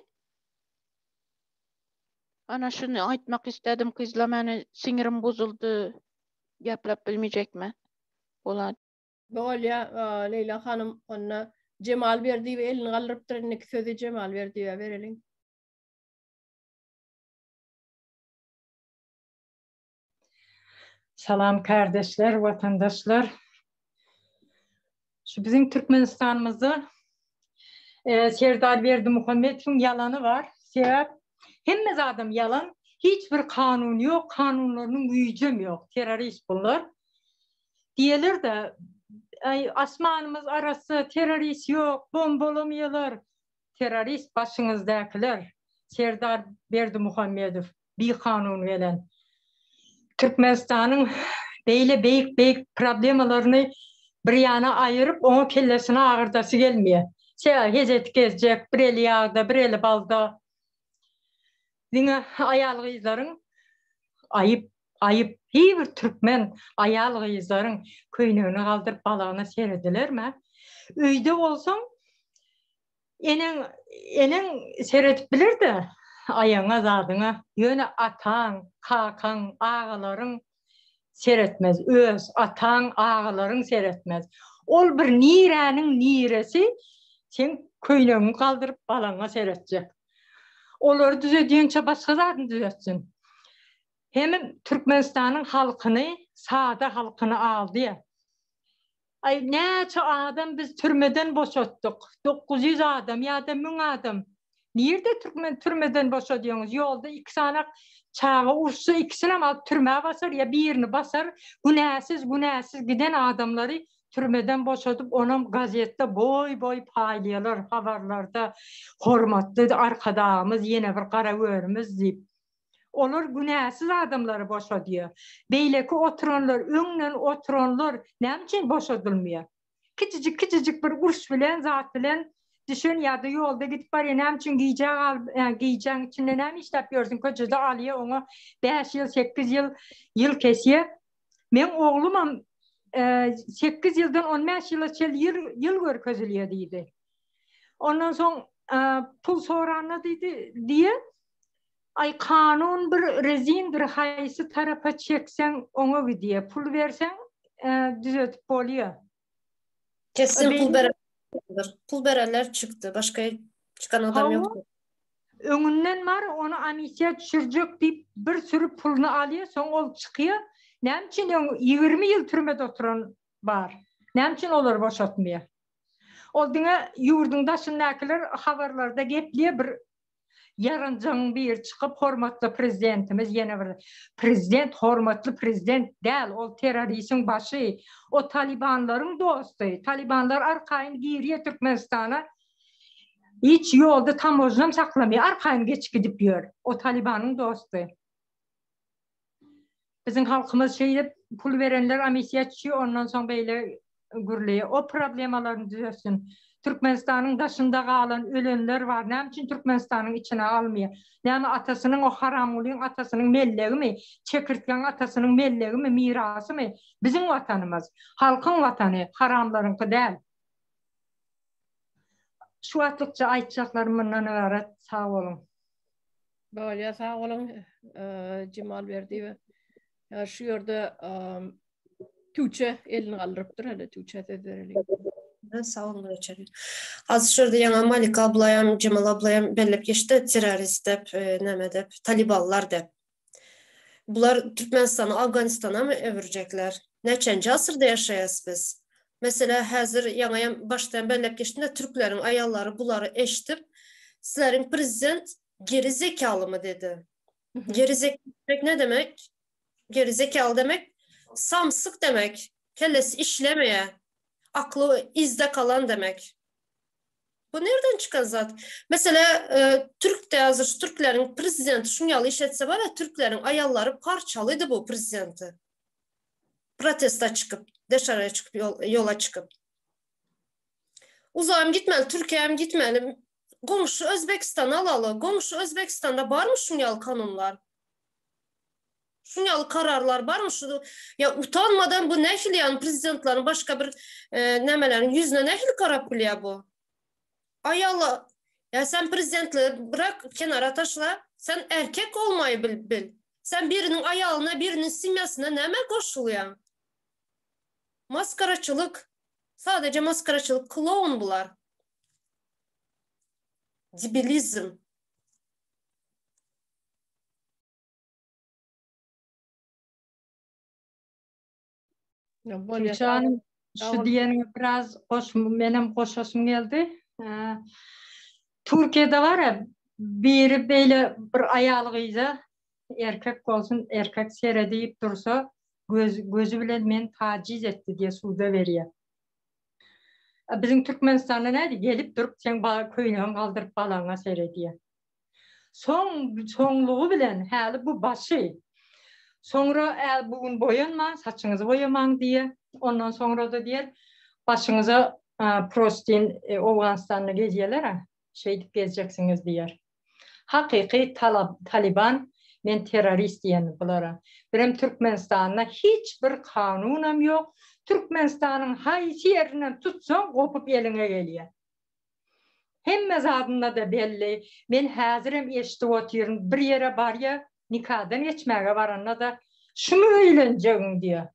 Ana şunu aytmak istedim kızla, meni sinirim bozuldu. Gaplap bilmeyecek mi? Olan. Bolya Leyla Hanım ona Cemal verdi ve elini kaldırıp durun sözü Cemal verdi ve verelim. Salam kardeşler, vatandaşlar. Şu bizim Türkmenistan'ımızda Serdar Berdimuhamedov'un yalanı var. Sebep hemmez adam yalan. Hiçbir kanun yok, kanunlarının gücüm yok. Terörist bunlar. Diyeler de asmanımız arası terörist yok, bombalamıyorlar. Terörist başınızdakiler. Serdar Berdimuhamedov bir kanun veren. Türkmenistan'ın beyle beyik problemalarını bir yana ayırıp onu kellesine ağırdası gelmiyor. Hezet gezecek, bir eli yağda, bir eli balda. Dine ayal kızların ayıp bir Türkmen ayal kızların köynüğünü kaldırıp balağına seyrediler mi? Öyde olsam enen seyredip bilir de ayağına zadına yöne atan, kakan, ağaların seyretmez. Öz atan, ağaların seyretmez. Ol bir nirenin niresi sen köynüğünü kaldırıp balağına seyredecek. Onları düzediğince başka zaten düzetsin. Hem Türkmenistan'ın halkını, sağda halkını aldı ya. Ay neçe adam biz türmeden boşalttık. 900 adam ya da 1000 adam. Nerede türmeden boşaltıyorsunuz? Yolda 2 sanak çağı uçsa ikisini ama türmeye basar ya birini basar. Günahsız giden adamları türmeden boşaltıp onun gazette boy paylayalar, haberlerde hormatlı arkadaşımız yine bir kara görümüz deyip. Onlar günahsız adamları boşaltıyor. Beyleki oturanlar, önlen oturanlar ne için boşaltılmıyor? Küçücük bir kurs bilen, zat bilen düşün ya da yolda gidip bari ne için giyeceğin içinde ne iş yapıyorsun? Koçada alıyor ona 5 yıl, 8 yıl kesiyor. Ben oğlum 8 yıldan 15 yıl gör közülüyor dedi. Ondan sonra pul soranı dedi diye ay kanun bir rezindir haysi tarafa çeksen onu gidiyor. Pul versen düzeltip oluyor. Kesin pul bereler çıktı. Başka çıkan adam yok. Önünden var onu amisiye düşürecek deyip bir sürü pulunu alıyor sonra ol çıkıyor. Ne için 20 yıl türmede oturan var. Ne için olur boşaltmıyor. Olduğuna yurdunda şundakiler haberlerde gepliyor bir yarıncın bir çıkıp hormatlı prezidentimiz yine bir prezident hormatlı prezident değil o teröristin başı o Talibanların dostu Talibanlar arkayın giriyor Türkmenistan'a hiç yolda tam ozunum saklamıyor arkayın geç gidip yiyor o Talibanın dostu bizim halkımız pul verenler amisiye çıkıyor ondan sonra böyle gürlüyor o problemalarını düzelsin. Türkmenistan'ın dışında kalan ölenler var. Ne için Türkmenistan'ın içine almıyor? Yani atasının o haramulun atasının melleği mi? Çekirtken atasının melleği mi? Mirası mı? Bizim vatanımız. Halkın vatanı. Haramlarınki değil. Şu atlıkça aytacaklarımdan ibaret. Sağ olun. Böyle sağ olun Cemal verdi ve şu yerde Tuğçe elini kaldırıptır. Hadi Tuğçe dedirelim. Sağ olun geçelim. Az şurada yana Malika ablayam, Cemal ablayam bellep geçti. Terörist dep, neme dep, Talibanlar dep. Bunlar Türkmenistan'ı, Afganistan'a mı överecekler? Neçenci asırda yaşayız biz? Mesela hazır yanayam baştan bellep geçtiğinde Türklerin ayalları bunları eşitip sizlerin prezident geri zekalı mı dedi. Geri zekalı demek ne demek? Geri zekalı demek samsık demek. Kellesi işlemeye. Aklı izde kalan demek. Bu nereden çıkan zat? Mesela Türk'te hazır Türklerin prezidenti şunyalı işletse var ya Türklerin ayalları parçalıydı bu prezidenti. Protesta çıkıp, dışarıya çıkıp, yola çıkıp. Uzağım gitmeli, Türkiye'm gitmeli. Komşu Özbekistan alalı. Komşu Özbekistan'da var mı şunyalı kanunlar? Şunyalı kararlar var mı? Ya utanmadan bu nehil yani prezidentlerin başka bir nemelerin yüzüne nehil karap biliyor bu. Ay Allah. Ya sen prezidentleri bırak kenara taşla. Sen erkek olmayı bil. Sen birinin ayağına birinin simyasına neme koşuluyor? Maskaraçılık. Sadece maskaraçılık. Kloun bunlar. Dibilizm. Tuğçe'nin şu diyenin biraz benim hoşum geldi. Türkiye'de var ya biri böyle bir ayalığıyla erkek olsun erkek seyredip dursa gözü bile men taciz etti diye suda veriyor. Bizim Türkmenistan'da neydi? Gelip durup sen köyünü kaldırıp balağına seyrediyor. Sonluğu bilen hali bu başı. Sonra bugün boyanma, saçınızı boyaman diye. Ondan sonra da diyer başınıza prostin Afganistan'da geziyorlar şey gezeceksiniz diyer. Hakiki Taliban men terörist diyen bunlara. Benim Türkmenistan'da hiçbir kanunum yok. Türkmenistan'ın haysi yerinden tutsan kopup eline geliyor. Hemme zadında da belli. Men hazırım eşitip oturuyorum. Bir yere var ya nikahdan geçmeye varanla da şunu eğleneceğim diyor.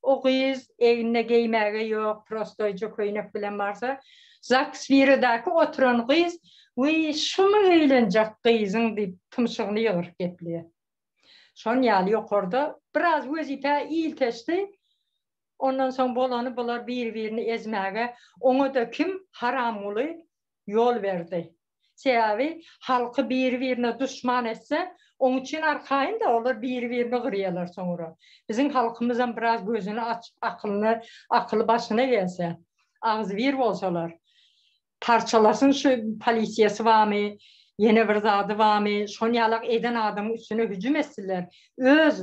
O kız evine giymeye yok. Prostoyca koyunak bilen varsa. Zaksviridaki oturan kız ve şunu eğlenecek kızın deyip tımşığını yılır getliyor. Son yali yok orada. Biraz vazife ilteşti. Ondan sonra bolanı bular birini ezmeye. Onu da kim haramlı yol verdi. Sebebi halkı birine düşman etse onun için arkayın da olur birini kırıyorlar sonra. Bizim halkımızın biraz gözünü açıp akıllı başına gelse ağzı bir olsalar parçalasın şu polisiyası var mı? Yeni bir zadı var mı? Şonyalak eden adamın üstüne hücum etsinler. Öz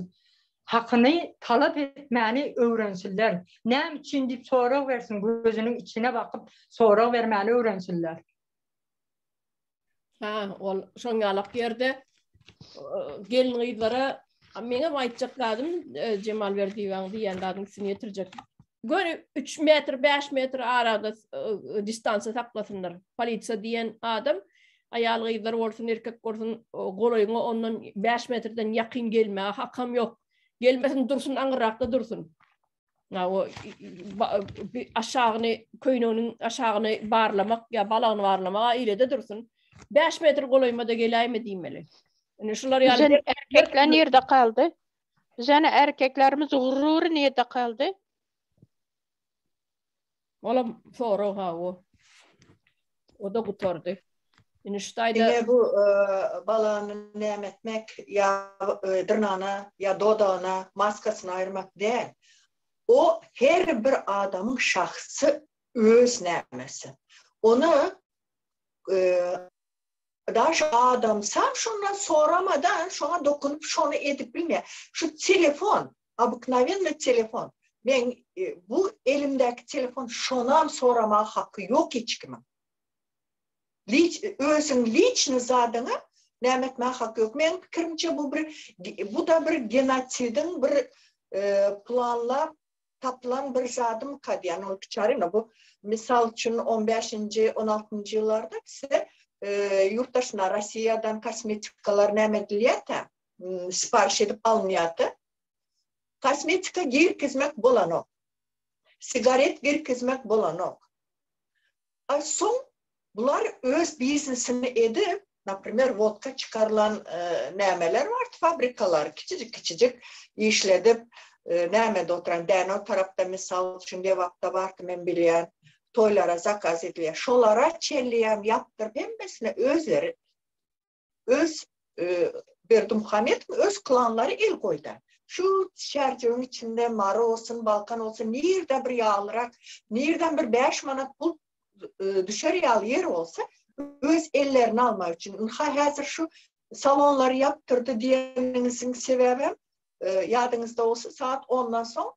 hakkını talep etmeni öğrensinler. Ne için deyip soru versin, gözünün içine bakıp soru vermeni öğrensinler. Ol şonyalak yerde gelin gıydlara mene aytacak ladım Cemal Verdivan diyen dadın sini yetirecek. Göre 3 metre 5 metre arada distansa saklasınlar. Polisiya diyen adam ayal gıydlar olsun erkek olsun goloyuna ondan 5 metreden yakın gelme hakam yok. Gelmesin dursun angırakta dursun. O aşağını köynünün aşağını barlamak ya balağını barlamak ile de dursun. 5 metre goloymada geleyme diyemeli. Yani şular yani Bizim erkekler nerede kaldı? Bizim erkeklerimiz gururu nerede kaldı? Oğlum soru ha o. O da kurtardı. Yani şutayda Yine bu balağını nem etmek ya dırnağına ya dodağına maskasını ayırmak değil. O her bir adamın şahsı öz nemesi. Onu daha şu adam sen şundan soramadan şuna dokunup şunu edip bilmiyor. Şu telefon, обыкновенный telefon. Ben bu elimdeki telefon şundan sorama hakkı yok hiç kimin. Özün lichni zadını nem etme hakkı yok. Ben fikrimce bu da bir genotsidin bir planla tapılan bir zadım kad. Yani o çarına bu misal için 15. 16. yıllarda ise yurttaşına Rusya'dan kosmetikalar nem ediliyatı, sipariş edip alınıyatı. Kosmetika girkizmek bolan o. Sigaret girkizmek bolan o. Son bunlar öz biznesini edip, например, vodka çıkarılan nemeler var, fabrikalar küçücük işledip nemede oturan, den o tarafta misal için devakta vardı ben bilen, toylara zakaz ediliyor. Şolara çelliyem yaptırıp hemmesine özleri, öz Berdimuhammed öz klanları el koydu. Şu şercinin içinde Mara olsun, Balkan olsun, nerede bir yağlırak, nereden bir 5 manat pul düşer yağlı yer olsa öz ellerini almak için. Hazır şu salonları yaptırdı diyenizin sebebi yadınızda olsa saat 10'dan sonra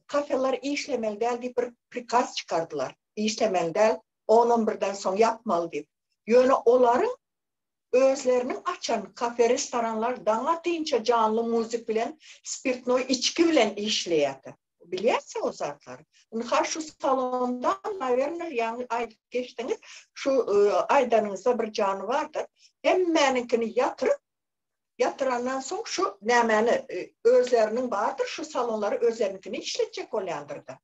kafeler işlemeli değil diye bir prikaz çıkardılar. İşlemeli değil 10-11'den sonra yapmalı diye. Yani onların özlerinin açan kafe, restoranlar dana deyince canlı müzik bilen, spirtno içki bilen işleyatı. Biliyorsa o zatlar. Şu salondan, naverner yani aylık geçtiniz, şu aydanınızda bir canı vardır. Hemmeninkini yatırandan sonra şu nemeni özlerinin vardır, şu salonları özlerinkini işletecek olayandırdı.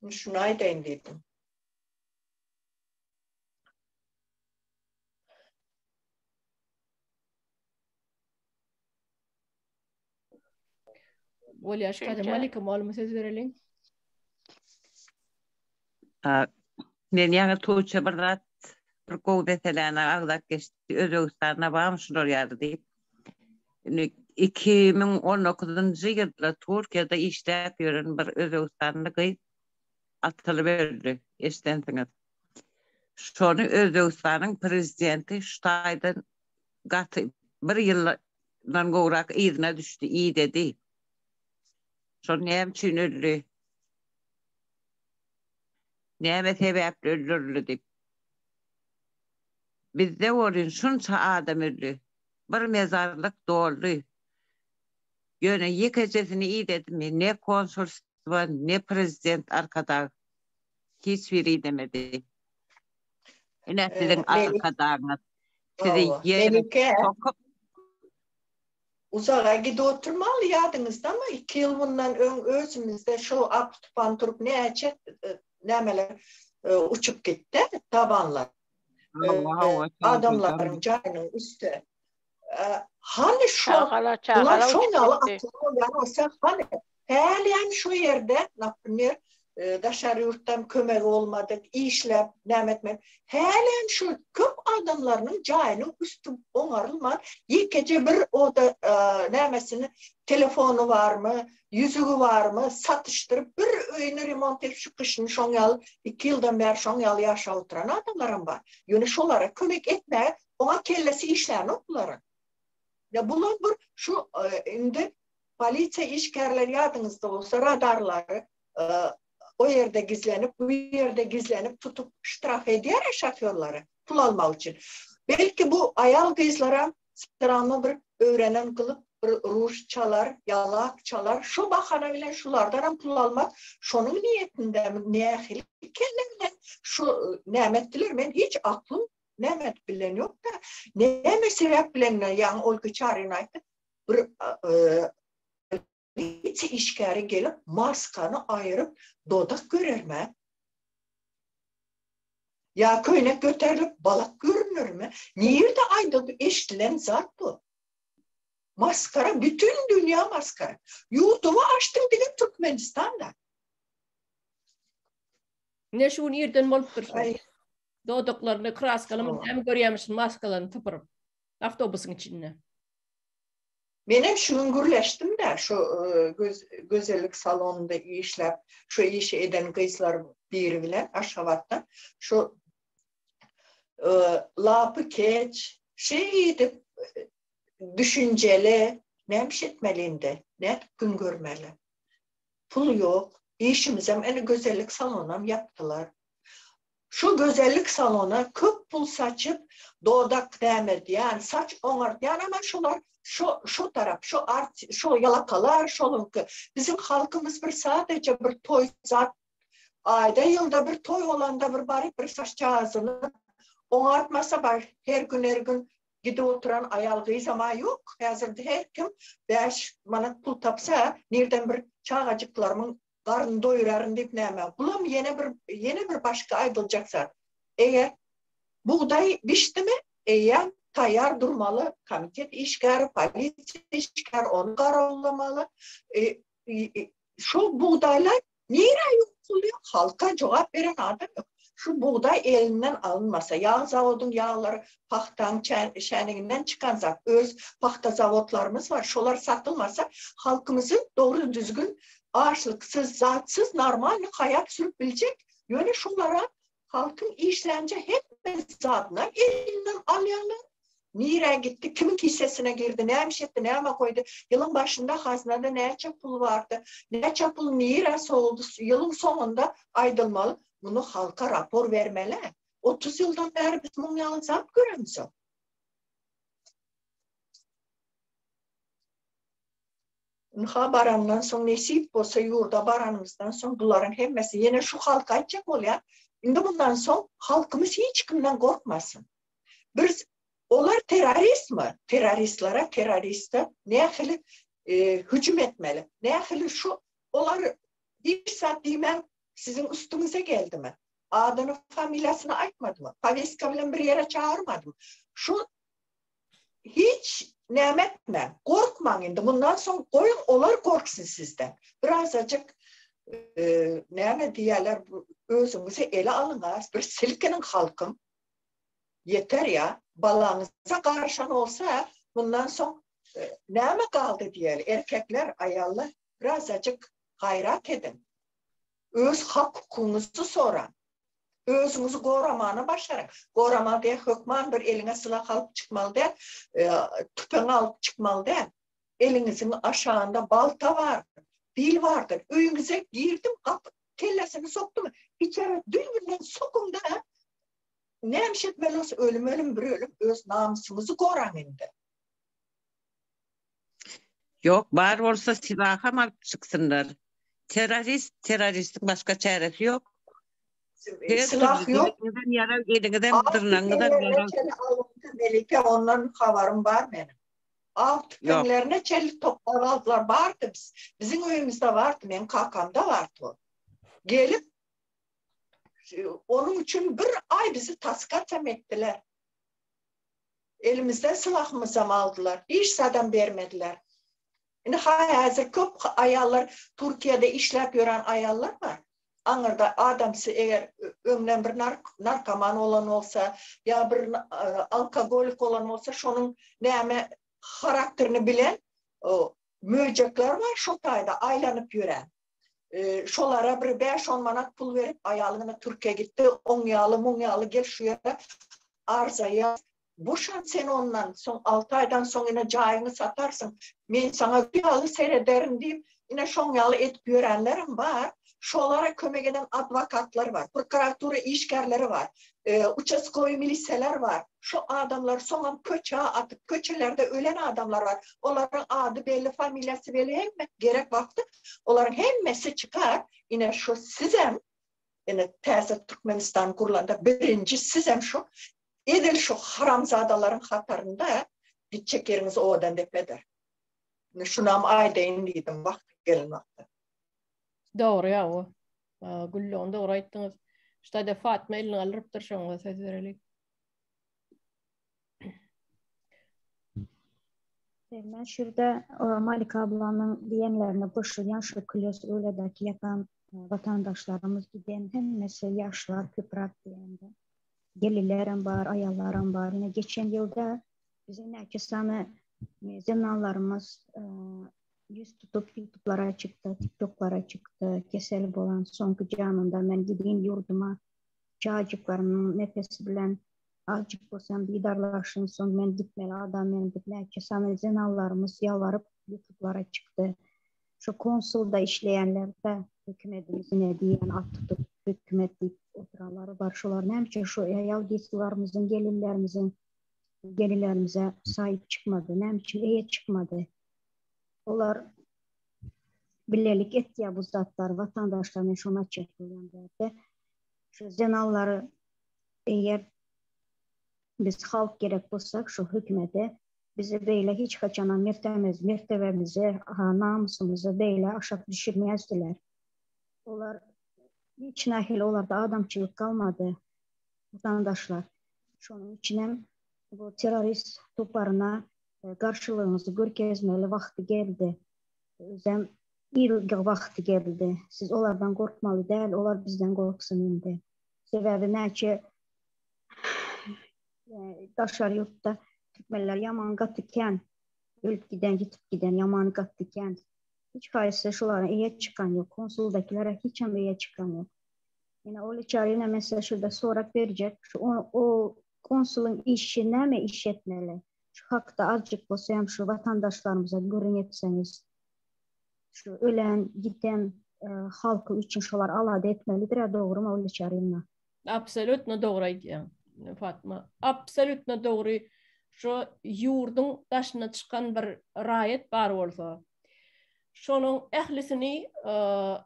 Şunu aydayın dedim. Olya şkada malika malum söz verelim. Men yana Tuğçe bir kovdetelene ağlak geçti. Özbekistan'a bağımşılar yardı deyip. 2019 yılda Türkiye'de işlep yürün bir Özbekistan'da kıyıp atılı verdi. Estensiniz. şonu Özbekistan'ın prezidenti Ştay'dan gatı bir yıldan gorak iyidine düştü, iyi dedi. Şonu neyem için öldü? Neyem sebeple öldürüldü deyip. Bizde orun şunça adam öldü. Bir mezarlık doldu. Yöne yıkacasını iyi dedi mi? Ne konsolosluğa, ne prezident arkada hiçbiri demedi. Yine sizin arkadaşınız sizi yere Melike sokup uzağa gidip oturmalı yadınızda ama 2 yıl bundan özümüzde şu aptupan turup ne açık nemeler uçup gitti tabanlar. Adamların canının üstü. Hani şu bunlar şonalı atılıyor yani olsa hani yani şu yerde napınır dışarı yurttan kömek olmadık, işlep, nemetmek. Helen şu köp adamlarının cayının üstü onarılmaz. İlk gece bir o da nemesini telefonu var mı, yüzüğü var mı satıştırıp bir öyünü remont edip şu kışın şon yıl, 2 yıldan beri şon yıl yaşa oturan adamlarım var. Yani şolara kömek etmeye ona kellesi işlerini okuların. Ya bunlar bir şu indi politsiya işgərləri yadınızda olsa radarları o yerde gizlenip bu yerde gizlenip tutup ştraf ediyor şoförleri pul almak için. Belki bu ayal kızlara sıramı bir öğrenen kılıp bir ruj çalar, yalak çalar. Şu bahane bilen şulardan pul almak şunun niyetinde mi? Neye kendine şu nimettiler ben hiç aklım nimet bilen yok da neye sebep bilen yani olgu çağrınaydı bir işgari gelip maskanı ayırıp dodak görür mü? Ya köyne göterilip balık görünür mü? Nerede ayda eşitilen zat bu? Maskara, bütün dünya maskara. YouTube'u açtım dedim Türkmenistan'da. Ne şu nereden bolup dursun? Doduklarını, kraskalımı hem görüyormuşsun maskalarını tıpırıp. Avtobusun içinde. Benim şüngürleştim de şu güzellik salonunda işlep, şu işi eden kızlar biri bilen aşağıda şu lapı keç, şeydi düşünceli, neymiş etmeliydi, ne gün görmeli. Pul yok, işimize en güzellik salonum yaptılar. Şu güzellik salona köp pul saçıp doğdak demedi yani saç onardı yani ama şunlar şu taraf şu yalakalar şolunku bizim halkımız bir sadece bir toy zat ayda yılda bir toy olanda bir bari bir saçcağızını onartmasa var her gün gidip oturan ayal kız ama yok hazırda her kim 5 manat pul tapsa nereden bir çağacıklarımın karnını doyurarın deyip neyme. Bulam yeni bir başka ayrılacaksa. Eğer buğday biçti mi? Eğer tayar durmalı. Komitet işgari, polisiya işgari onu kararlamalı. Şu buğdaylar nereye yok oluyor? Halka cevap veren adam yok. Şu buğday elinden alınmasa, yağ zavodun yağları pahtan şeninden çıkan zat. Öz pahta zavodlarımız var. Şolar satılmasa halkımızın doğru düzgün ağaçlıksız, zatsız, normal hayat sürüp bilecek. Yani şunlara halkın işlence hep zatına elinden alayanlar. Nereye gitti, kimin hissesine girdi, neymiş etti, neyme koydu. Yılın başında haznede neyce pul vardı, neyce pul neresi oldu, yılın sonunda aydılmalı. Bunu halka rapor vermeli. 30 yıldan beri biz bunu zat görüyoruz. Ha barandan son nesip olsa yurda baranımızdan son bunların hemmesi yine şu halka açacak oluyor. Şimdi bundan son halkımız hiç kimden korkmasın. Bir onlar terörist mi? Teröristlere teröriste ne yakılı hücum etmeli. Ne yakılı şu onlar bir saat diyemem sizin üstünüze geldi mi? Adını familyasını aytmadı mı? Paveska bilen bir yere çağırmadı mı? Şu hiç nemetme, korkmayın. Bundan sonra koyun, onlar korksun sizden. Birazcık neme diyorlar, özünüzü ele alınız. Bir silkinin halkım. Yeter ya, balanıza karşın olsa bundan sonra neme kaldı diyor. Erkekler, ayarlar birazcık gayret edin. Öz hak hukukunuzu soran. Özünüzü goramanı başarın. Gorama diye hükman bir eline silah alıp çıkmalı de, tüpen alıp çıkmalı de. Elinizin aşağında balta vardır, bil vardır. Öyünüze girdim, kapı kellesini soktum. İçeri düğünden sokun da ne etmeli olsa ölüm bir ölüm öz namusumuzu koran indi. Yok, var olsa silahı mı alıp çıksınlar? Teröristin başka çaresi yok. Silah yok. Elinizden tırnağınızdan yara. Melike onların havarım var benim. Alt tüfeklerine çelik toplar aldılar. Vardı biz. Bizim evimizde vardı. Benim kakamda vardı o. Gelip onun için bir ay bizi taskatem ettiler. Elimizden silahımızı aldılar. Hiç zaten vermediler. Şimdi hazır çok ayarlar, Türkiye'de işlep gören ayarlar var. Anırda adamsı eğer ömlen bir narkoman olan olsa ya bir alkoholik olan olsa şunun neyme karakterini bilen möcekler var şu tayda aylanıp yören. Şolara bir 5-10 manat pul verip ayalığına Türkiye'ye gitti. 10 yağlı gel şu yere arzaya. Boşan sen ondan son 6 aydan sonra yine cayını satarsın. Ben sana bir yağlı seyrederim diyeyim. Yine şon yağlı et görenlerim var. Şolara kömek eden advokatlar var. Prokuratura işgerleri var. Uçaskoy miliseler var. Şu adamlar sonra köçe atıp köçelerde ölen adamlar var. Onların adı belli, familyası belli hem gerek vakti. Onların hemmesi çıkar. Yine şu sizem yine teze Türkmenistan kurulanda birinci sizem şu edil şu haramzadaların hatarında gidecek yeriniz odan depeder. Şunam ayda indiydim vakti gelin vakti. Doğru ya o. Güllüğün doğru ayttınız. İşte de Fatma elini alırıptır şoňa söz berelik. Ben şurada Malika ablanın diyenlerine koşulyan şu Kilyos Öğle'deki yatan vatandaşlarımız giden hemmesi yaşlar, köprak diyende. Gelilerim var, ayallarım var. Yine geçen yılda bizim herkesine zinanlarımız yüz tutup YouTube'lara çıktı, TikTok'lara çıktı. Keseli olan sonki canında ben gideyim yurduma çağcıklarımın nefesi bilen azıcık olsam bidarlaşın son ben gitmeli adam ben gitmeli. Keseli zinanlarımız yalvarıp YouTube'lara çıktı. Şu konsulda işleyenler de hükümetimizin ne diyen at tutup hükümetlik oturanları var. Şular neymiş şu ayal geçilerimizin, gelirlerimize sahip çıkmadı. Neymiş iyi çıkmadı. Onlar birlik etti ya bu zatlar vatandaşlarına şuna çekilen derdi. Şu zinalları eğer biz halk gerek bulsak şu hükümete bizi böyle hiç kaçana mertebemizi, namusumuzu böyle aşağı düşürmezdiler. Onlar hiç nahil olarda adamçılık kalmadı vatandaşlar. Şunun içine bu terörist toplarına karşılığımızı görkezmeli vakti geldi. Özem ilgi vakti geldi. Siz onlardan korkmalı değil, onlar bizden korksun indi. Sebebi ne ki Daşar yurtta Türkmenler yaman katıken, ölüp giden, gitip giden yaman katıken hiç kayısı şulara iyi çıkan yok. Konsuldakilere hiç hem iyi çıkan yok. Yine o çareyine mesela şurada sorak verecek. O konsulun işi ne mi iş etmeli? Şu hakta azıcık olsa şu vatandaşlarımıza görün etseniz şu ölen giden halkı için şular alade etmelidir. Doğru mu o çareyine? Absolutno doğru aytýan Fatma. Absolutno doğru. Şu yurdun daşına çıkan bir rayet bar bolsa. Şonun ehlisini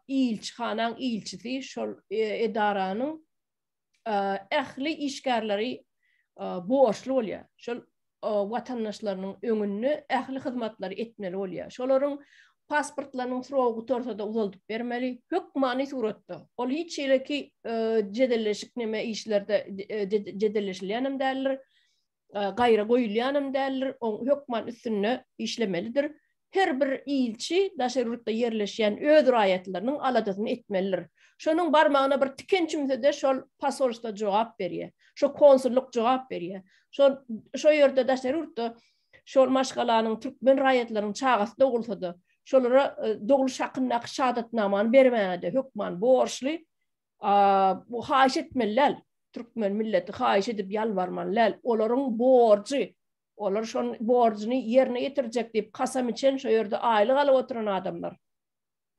ilçhanan ilçisi şol edaranın ehli işgärleri borçlu bolýar. Şol vatandaşlarynyň öňünde ehli hyzmatları etmeli bolýar. Şolaryň pasportlarynyň soragy tortada uzalyp bermeli. Hökmany suratda. Ol hiç eleki jedelleşik neme işlerde jedelleşilýänem däldir. Gaýra goýulýanem däldir. O hökman üstüne işlemelidir. Her bir ilçi daşarurda yerleşen öz raýatlarynyň aladatyny etmelidir. Şonuň barmagyna bir tikençimde de şol pasolsta jogap berýär. Şo konsulluk jogap berýär. Şo ýerde daşarurda şol maşgalanyň türkmen raýatlarynyň çagasy dogulsady. Şolara doguluş hakkında şahadatnamany bermäde hökman borçly Bu haýyş etmeliler. Türkmen milleti haýyş edip ýalbarmalylar. Olaryň borjy, olar şol borjuny ýerine ýetirjek diýip kasam içen şo ýerde aýlyk alyp oturan adamlar.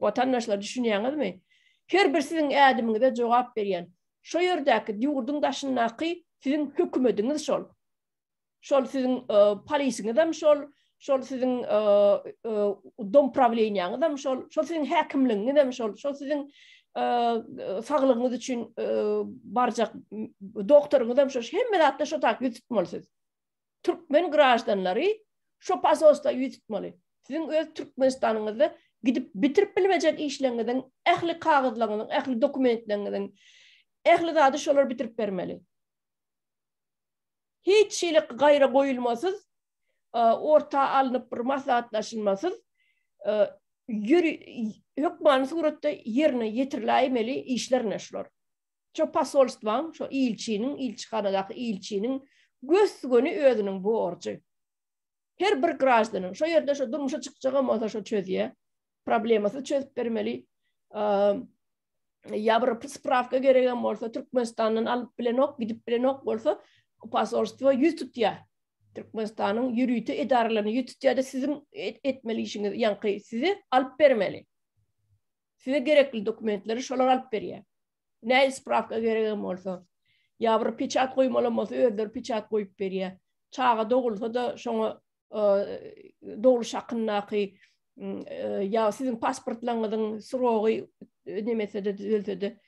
Watandaşlar düşünýäňizmi? Her bir siziň ädimiňize jogap berýän. Şo ýerdäki ýurduň daşyndaky siziň hökümetiňiz şol. Şol siziň polisiňizem şol, şol siziň dom pravleniýaňyzem şol, şol siziň häkimligiňizem şol, şol siziň saglygyňyz üçin barjak doktoruňyzem şol, hemme zatda şo tak ýetipmelisiz. Türkmen građanlary şo pasosta ýetipmeli. Siziň öz Türkmenistanyňyzda gidip bitirip bilmejek işleriňizden, ähli kagızlaryňyň, ähli dokumentleriňizden, ähli zady şolar bitirip bermeli. Hiç şeylik gaýra goýulmasız, orta alınıp bir maslahatlaşılmasız, hökman suratda yerine ýetirilmeli işlerine şolar. Şo pasolstwan, şo ilçiniň, ilçihanadaky ilçiniň gösgöni özüniň borjy. Her bir građanyň şo ýerde şo durmuşa çykjagam bolsa şo çözýär. Problemasy çözüp bermeli. Ya bir spravka gereken bolsa Türkmenistanyň alyp bilenok, gidip bilenok bolsa pasolstva ýüz tutýar. Türkmenistanyň ýürüýti edaralaryny ýüz tutýar da siziň etmeli işiňiz, ýa-ni sizi alyp bermeli. Size gerekli dokumentleri şolar alyp berýär. Näme spravka gereken bolsa, ya bir peçat goýmaly bolsa özleri peçat goýup berýär. Çağa dogulsa da şoňa doguluş hakyndaky ya sizin pasportlaryňyzyň surogy nemese de düzeltedi.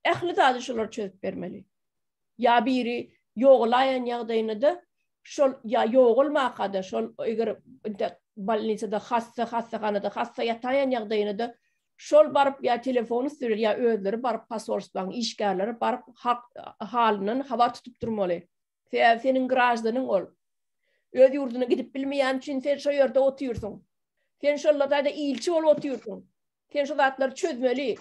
Ähli zady şolar çözüp bermeli. Ya biri ýoglaýan ýagdaýynda şol ya ýogulmakada şol eger balnisada hastahanada hasta ýataýan ýagdaýynda şol barıp ya telefonu sürür ya özleri barıp pasolstwaň işgärleri barıp halynyň habar tutup durmaly. Senin građanyň ol. Öz ýurduna gidip bilmeýän üçin sen şo ýerde oturýarsyň. Sen şollarda ilçi bolup oturýarsyň. Sen şo zatları çözmeli.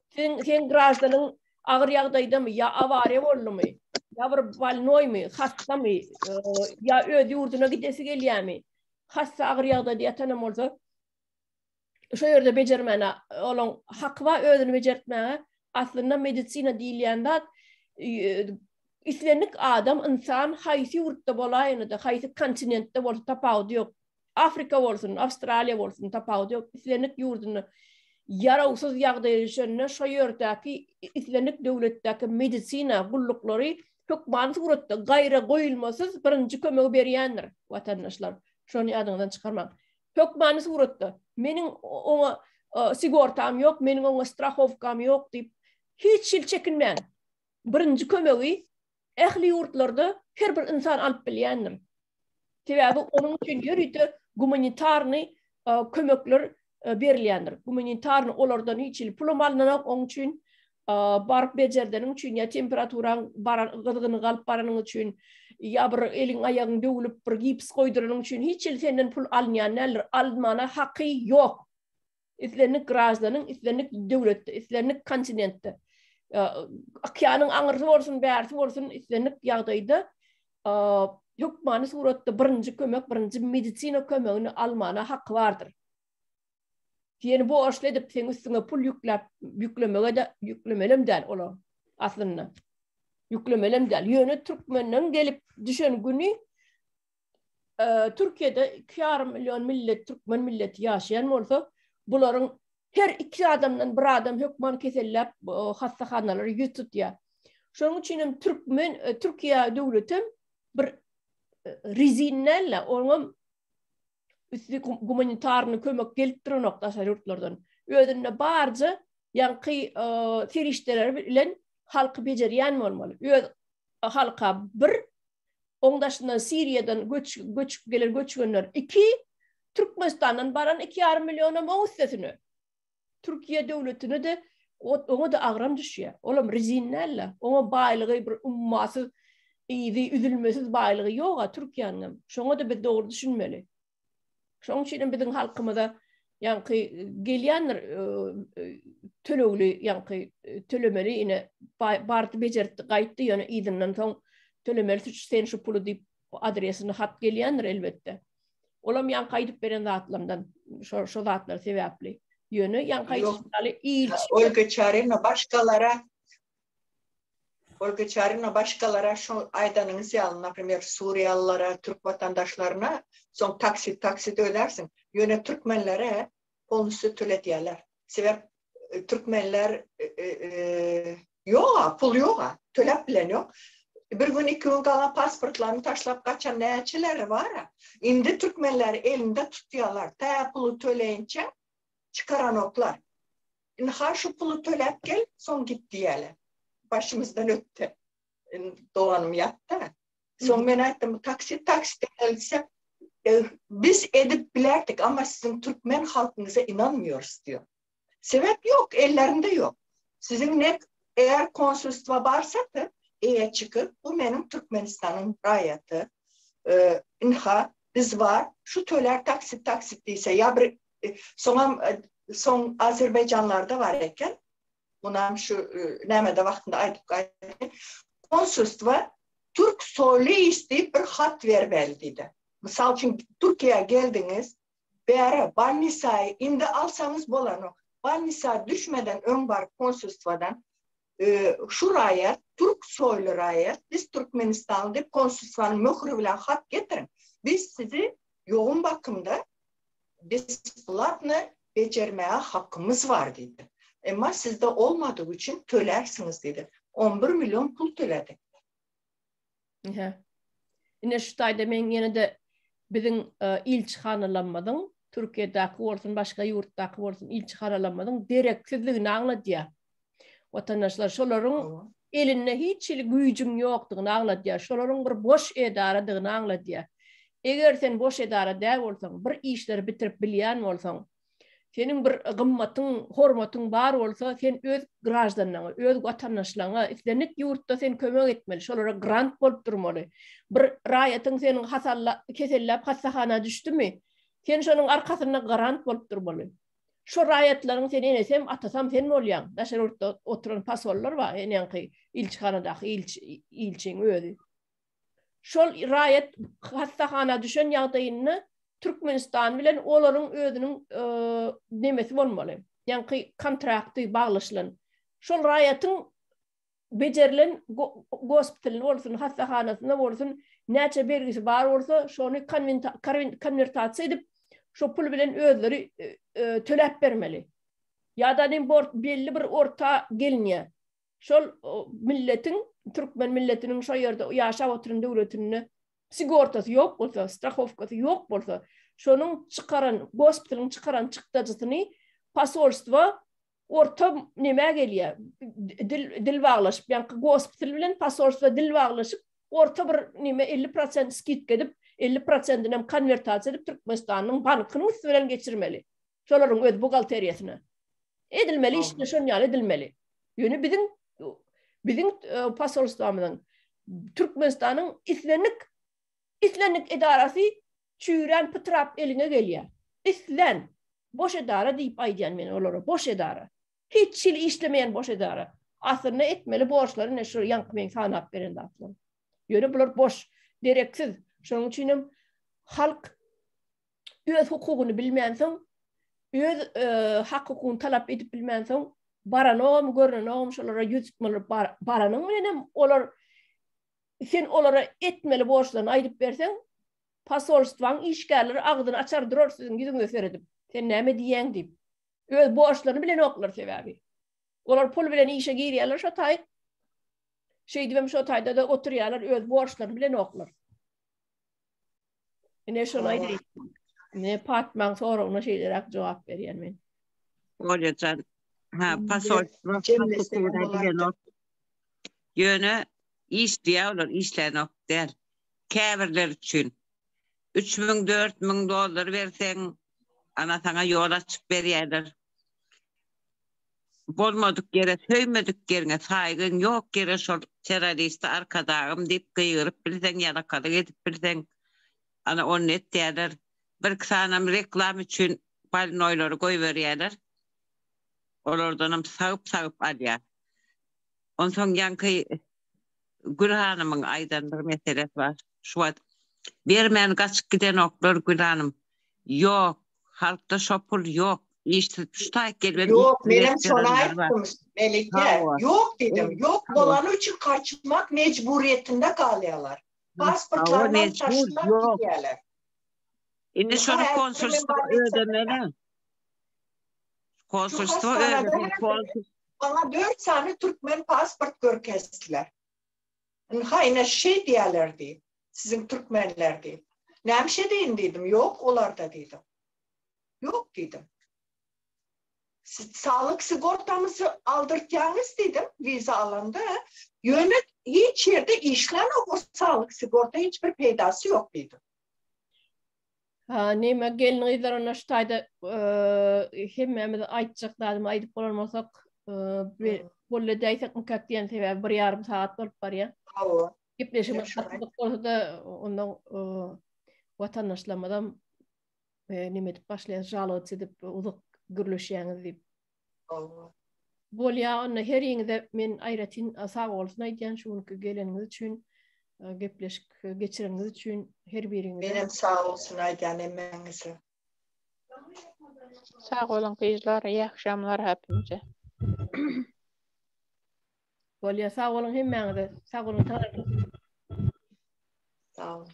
Sen građanyň agyr ýagdaýdamy ya awariýa boldymy? Ya bir balnoymy, hastamy, ya öz ýurduna gidesi gelýärmi? Hasta agyr ýagdaýda ýatanam bolsa, şo ýerde bejermene, olaň hak we özüni bejertmäge aslında medisina diýilýände islenlik adam, insan haýsy ýurtda bolaýyny da, haýsy kontinentde bolsa tapawdy ýok. Afrika bolsun, Astraliýa bolsun tapawdy ýok. Islenlik ýurduny yarawsyz ýagdaýa düşenne şo ýerdäki islenlik döwletdäki medisina gullukları hökman suratda gaýra goýulmasyz birinji kömek berýändir watandaşlar. Şonu ýadyňdan çykarmak. Hökman suratda meniň oňa sigortam ýok, meniň oňa strahowkam ýok diýip hiç şil çekinmän. Birinji kömegi ähli ýurtlarda her bir insan alyp bilýändir. Sebäbi onuň üçin ýürüýti humanitarny kömekler berilýändir. Humanitarny olardan hiç pulum alynok, onuň üçin barıp bejerdeniň üçin ya temperaturaň gyzgyny galyp baranyň üçin ya bir eliň aýagyň döwülüp bir gips goýduranyň üçin hiç senden pul alynýan näler almana haky ýok. Islenlik građanyň, islenlik döwletde, islenlik kontinentde okeanyň aňyrsy bolsun, bärsi bolsun islenlik ýagdaýda hökmany suratda birinji kömek, birinji medisina kömegini almana haky bardyr. Sen bu aşla edip sen üstüne pul yüklemege de yüklemelem däl olar aslında. Yüklemelem däl. Ýöne Türkmenden gelip düşen güni Türkiýede 2,5 milyon millet Türkmen milleti ýaşaýan bolsa, bularyň her iki adamdan bir adam hökman kesellep hastahanalary ýüz tutýar. Şonuň üçin Türkiýe döwletim bir rizinnelle oňa üstü humanitarny kömek gelipdiren noktaşar ýurtlardan. Özüne barjy ýanky serişdeler bilen halky bejerýän bolmaly. Öz halka bir, oňdaşyna Siriýadan göçgenler 2, Türkmenistandan baran 2,5 milyona mawsesini. Türkiýe döwletine de oňa da agram düşýär. Olam rizinnelle, oňa baýlygy bir ummasy, iýdi üzülmesiz baýlygy ýok Türkiýanyň. Şoňa da biz dogry düşünmeli. Şoň üçin biziň halkymyza ýanky gelýänler tölegli ýanky tölemeli ine bardy bejerdi gaýtdy ýöne ýydynden soň tölemeli sen şu pulu diýip adresini hat gelýänler elbetde. Olam ýanky aýdyp beren zatlardan şo zatlar sebäpli. Yönü yankayçıları ilç. Olga Çarina başkalara şu aydanın ziyalın, например, Suriyallara, Türk vatandaşlarına son taksit ödersin. Yöne Türkmenlere polnusu töletiyorlar. Sebep Türkmenler yok, pul yok, tölep bilen yok. Bir gün 2 gün kalan pasportlarını taşlap kaçan neyçileri var. İndi Türkmenler elinde tutuyorlar. Ta pulu töleyince çıkaran oklar. Ha şu pulu tölep gel, son git diyeler. Başımızdan öttü. Doğanım yattı. Son ben ayttım, taksit else biz edip bilerdik ama sizin Türkmen halkınıza inanmıyoruz diyor. Sebep yok, ellerinde yok. Sizin ne eğer konsolosluğa varsa da çıkıp bu benim Türkmenistan'ın rayeti. İnha biz var. Şu töler taksit değilse ya bir son Azerbaycanlarda var eken bunam şu nemede vaktinde aydık konsolosluğa Türk soylu isteyip bir hat verbeldiydi. Misal için Türkiye'ye geldiniz beri Balnisa'yı indi alsanız bolanı. Balnisa düşmeden ön var konsolosluğadan şu rayet, Türk soylu rayet, biz Türkmenistan'da konsolosluğanın mührü bilen hat getirin. Biz sizi yoğun bakımda biz bunlarla becermeye hakkımız var dedi. Ama sizde olmadığı için tölersiniz dedi. 11 milyon pul töledi. Yine şu tayda ben yine de bizim ilçihanılanmadın. Türkiye'deki olsun, başka yurttaki olsun ilçihanılanmadın. Direksizliğini anladı ya. Vatandaşlar şoların eline hiç gücün yoktuğunu anladı ya. Şoların bir boş edaradığını anladı ya. Eğer sen boş edara değil olsan, bir işleri bitirip bilyen olsan, senin bir gımmatın, hormatın var olsa, sen öz grajdanına, öz vatandaşlarına, istenik yurtta sen kömek etmeli, şolara grant bolup durmalı. Bir rayetın senin kesellep hasahana düştü mü? Sen şonun arkasına grant bolup durmalı. Şu rayetlerin sen enesem, atasam sen mi olyan? Daşar orta oturan pasollar var, enenki ilçihanadaki ilçin özü. Şol rayet hasahana düşen yağdayını Türkmenistan bilen oların özünün nemesi bolmaly. Yani kontraktı bağlaşılan. Şol rayetin becerilen gospitalin olsun, hastahanasında olsun, neçe belgisi bar olsa, şonu konvertasiya edip, şu pul bilen özleri tölep vermeli. Ya da belli bir orta geliniye. Şol milletin, Türkmen milletinin şu yerde yaşa oturun devletinin sigortası yok olsa, strahofkası yok olsa, şonun çıkaran, gospitalın çıkaran çıktıcısını pasolstva orta neme geliyor, dil bağlaşıp, yani gospital bilen pasolstva dil bağlaşıp, orta bir neme 50% skit edip, 50%'ine konvertasiya edip, Türkmenistan'ın bankını üstünden geçirmeli. Şoların öz bugalteriyasına. Edilmeli, işte şon yani edilmeli. Yönü bizim pasolstvamızın, Türkmenistan'ın İslenlik edarası çüren pıtrap eline geliyor. İslen. Boş edara deyip aydiyan beni olara. Boş edara. Hiç işlemeyen boş edara. Aslında etmeli borçları ne şu yankımayın sanat verinde aslında. Yönü bunlar boş. Direksiz. Şunun için halk öz hukukunu bilmeyensin, öz hak hukukunu talep edip bilmeyensin, baranağım, görünağım, şolara yüz tutmaları baranağım, olar sen olara etmeli borçlarını ayırıp versen, pasolstvan işgalleri ağzını açar durur sizin yüzünüze seyredip. Sen neme diyen deyip. Öz borçlarını bilen oklar sebebi. Olar pul bilen işe giriyorlar şu tay. Şey diyeyim şu tayda da oturuyorlar öz borçlarını bilen oklar. Ne şuna ayırayım. Ne patman sonra ona şeylere cevap veriyen ben. Olacan. Pasolstvan bilen ok. Yönü iş diyorlar, işleyen ok der. Kəbirler üçün. 3.000-4.000 dolar versen, ana sana yol açıp veriyorlar. Bolmadık yere, söymedik yerine saygın yok yere şol teröristi arkadağım deyip kıyırıp bilsen, yanakalık edip bilsen, ana onu et diyorlar. Bir kısanam reklam için balinoyları koy veriyorlar. Olardanım sağıp alıyor. Ondan sonra yankı Gül Hanım'ın aydan bir meselesi var. Şu an vermeyen kaçıp giden oklar Gül Hanım. Yok. Halkta şopul yok. işte tutayık gelmem. Yok, benim sana ayttım Melike. Yok dedim. Yok, bolanı için kaçmak mecburiyetinde kalıyorlar. Pasportlarından taşımak gidiyorlar. Şimdi şunu konsolosluğa ödemeli. Konsolosluğa ödemeli. Bana 4 tane Türkmen pasport görkestiler. Hayna şey diyorlardı. Sizin Türkmenler değil. Nemşe deyin dedim. Yok, olar da dedim. Yok dedim. Sağlık sigortamızı aldırtacağınız dedim. Vize alanda. Yönet hiç yerde işlen o sağlık sigorta hiçbir peydası yok dedim. Neme gelin gıylar ona şutayda hemmemiz aytacaklarım aytıp olmasak böyle deysek mükak diyen sebebi 1,5 saat olup var ya. Gepleşimiz katılık olsa da ondan vatandaşlamadan nimet başlayan jalıt edip uzak gürleşýäňiz diýip. Bolýa onda her ýerde men aýratyn sag bolsun aýdýan şunuky geleniňiz üçin gepleşik geçireniňiz üçin her biriňize. Benim sağ olsun aýdýan emmeňize. Sag bolun gyzlar, ýa akşamlar hepimize. Bolýa sag bolun hemmeňize. Sag bolun. Sağ olun.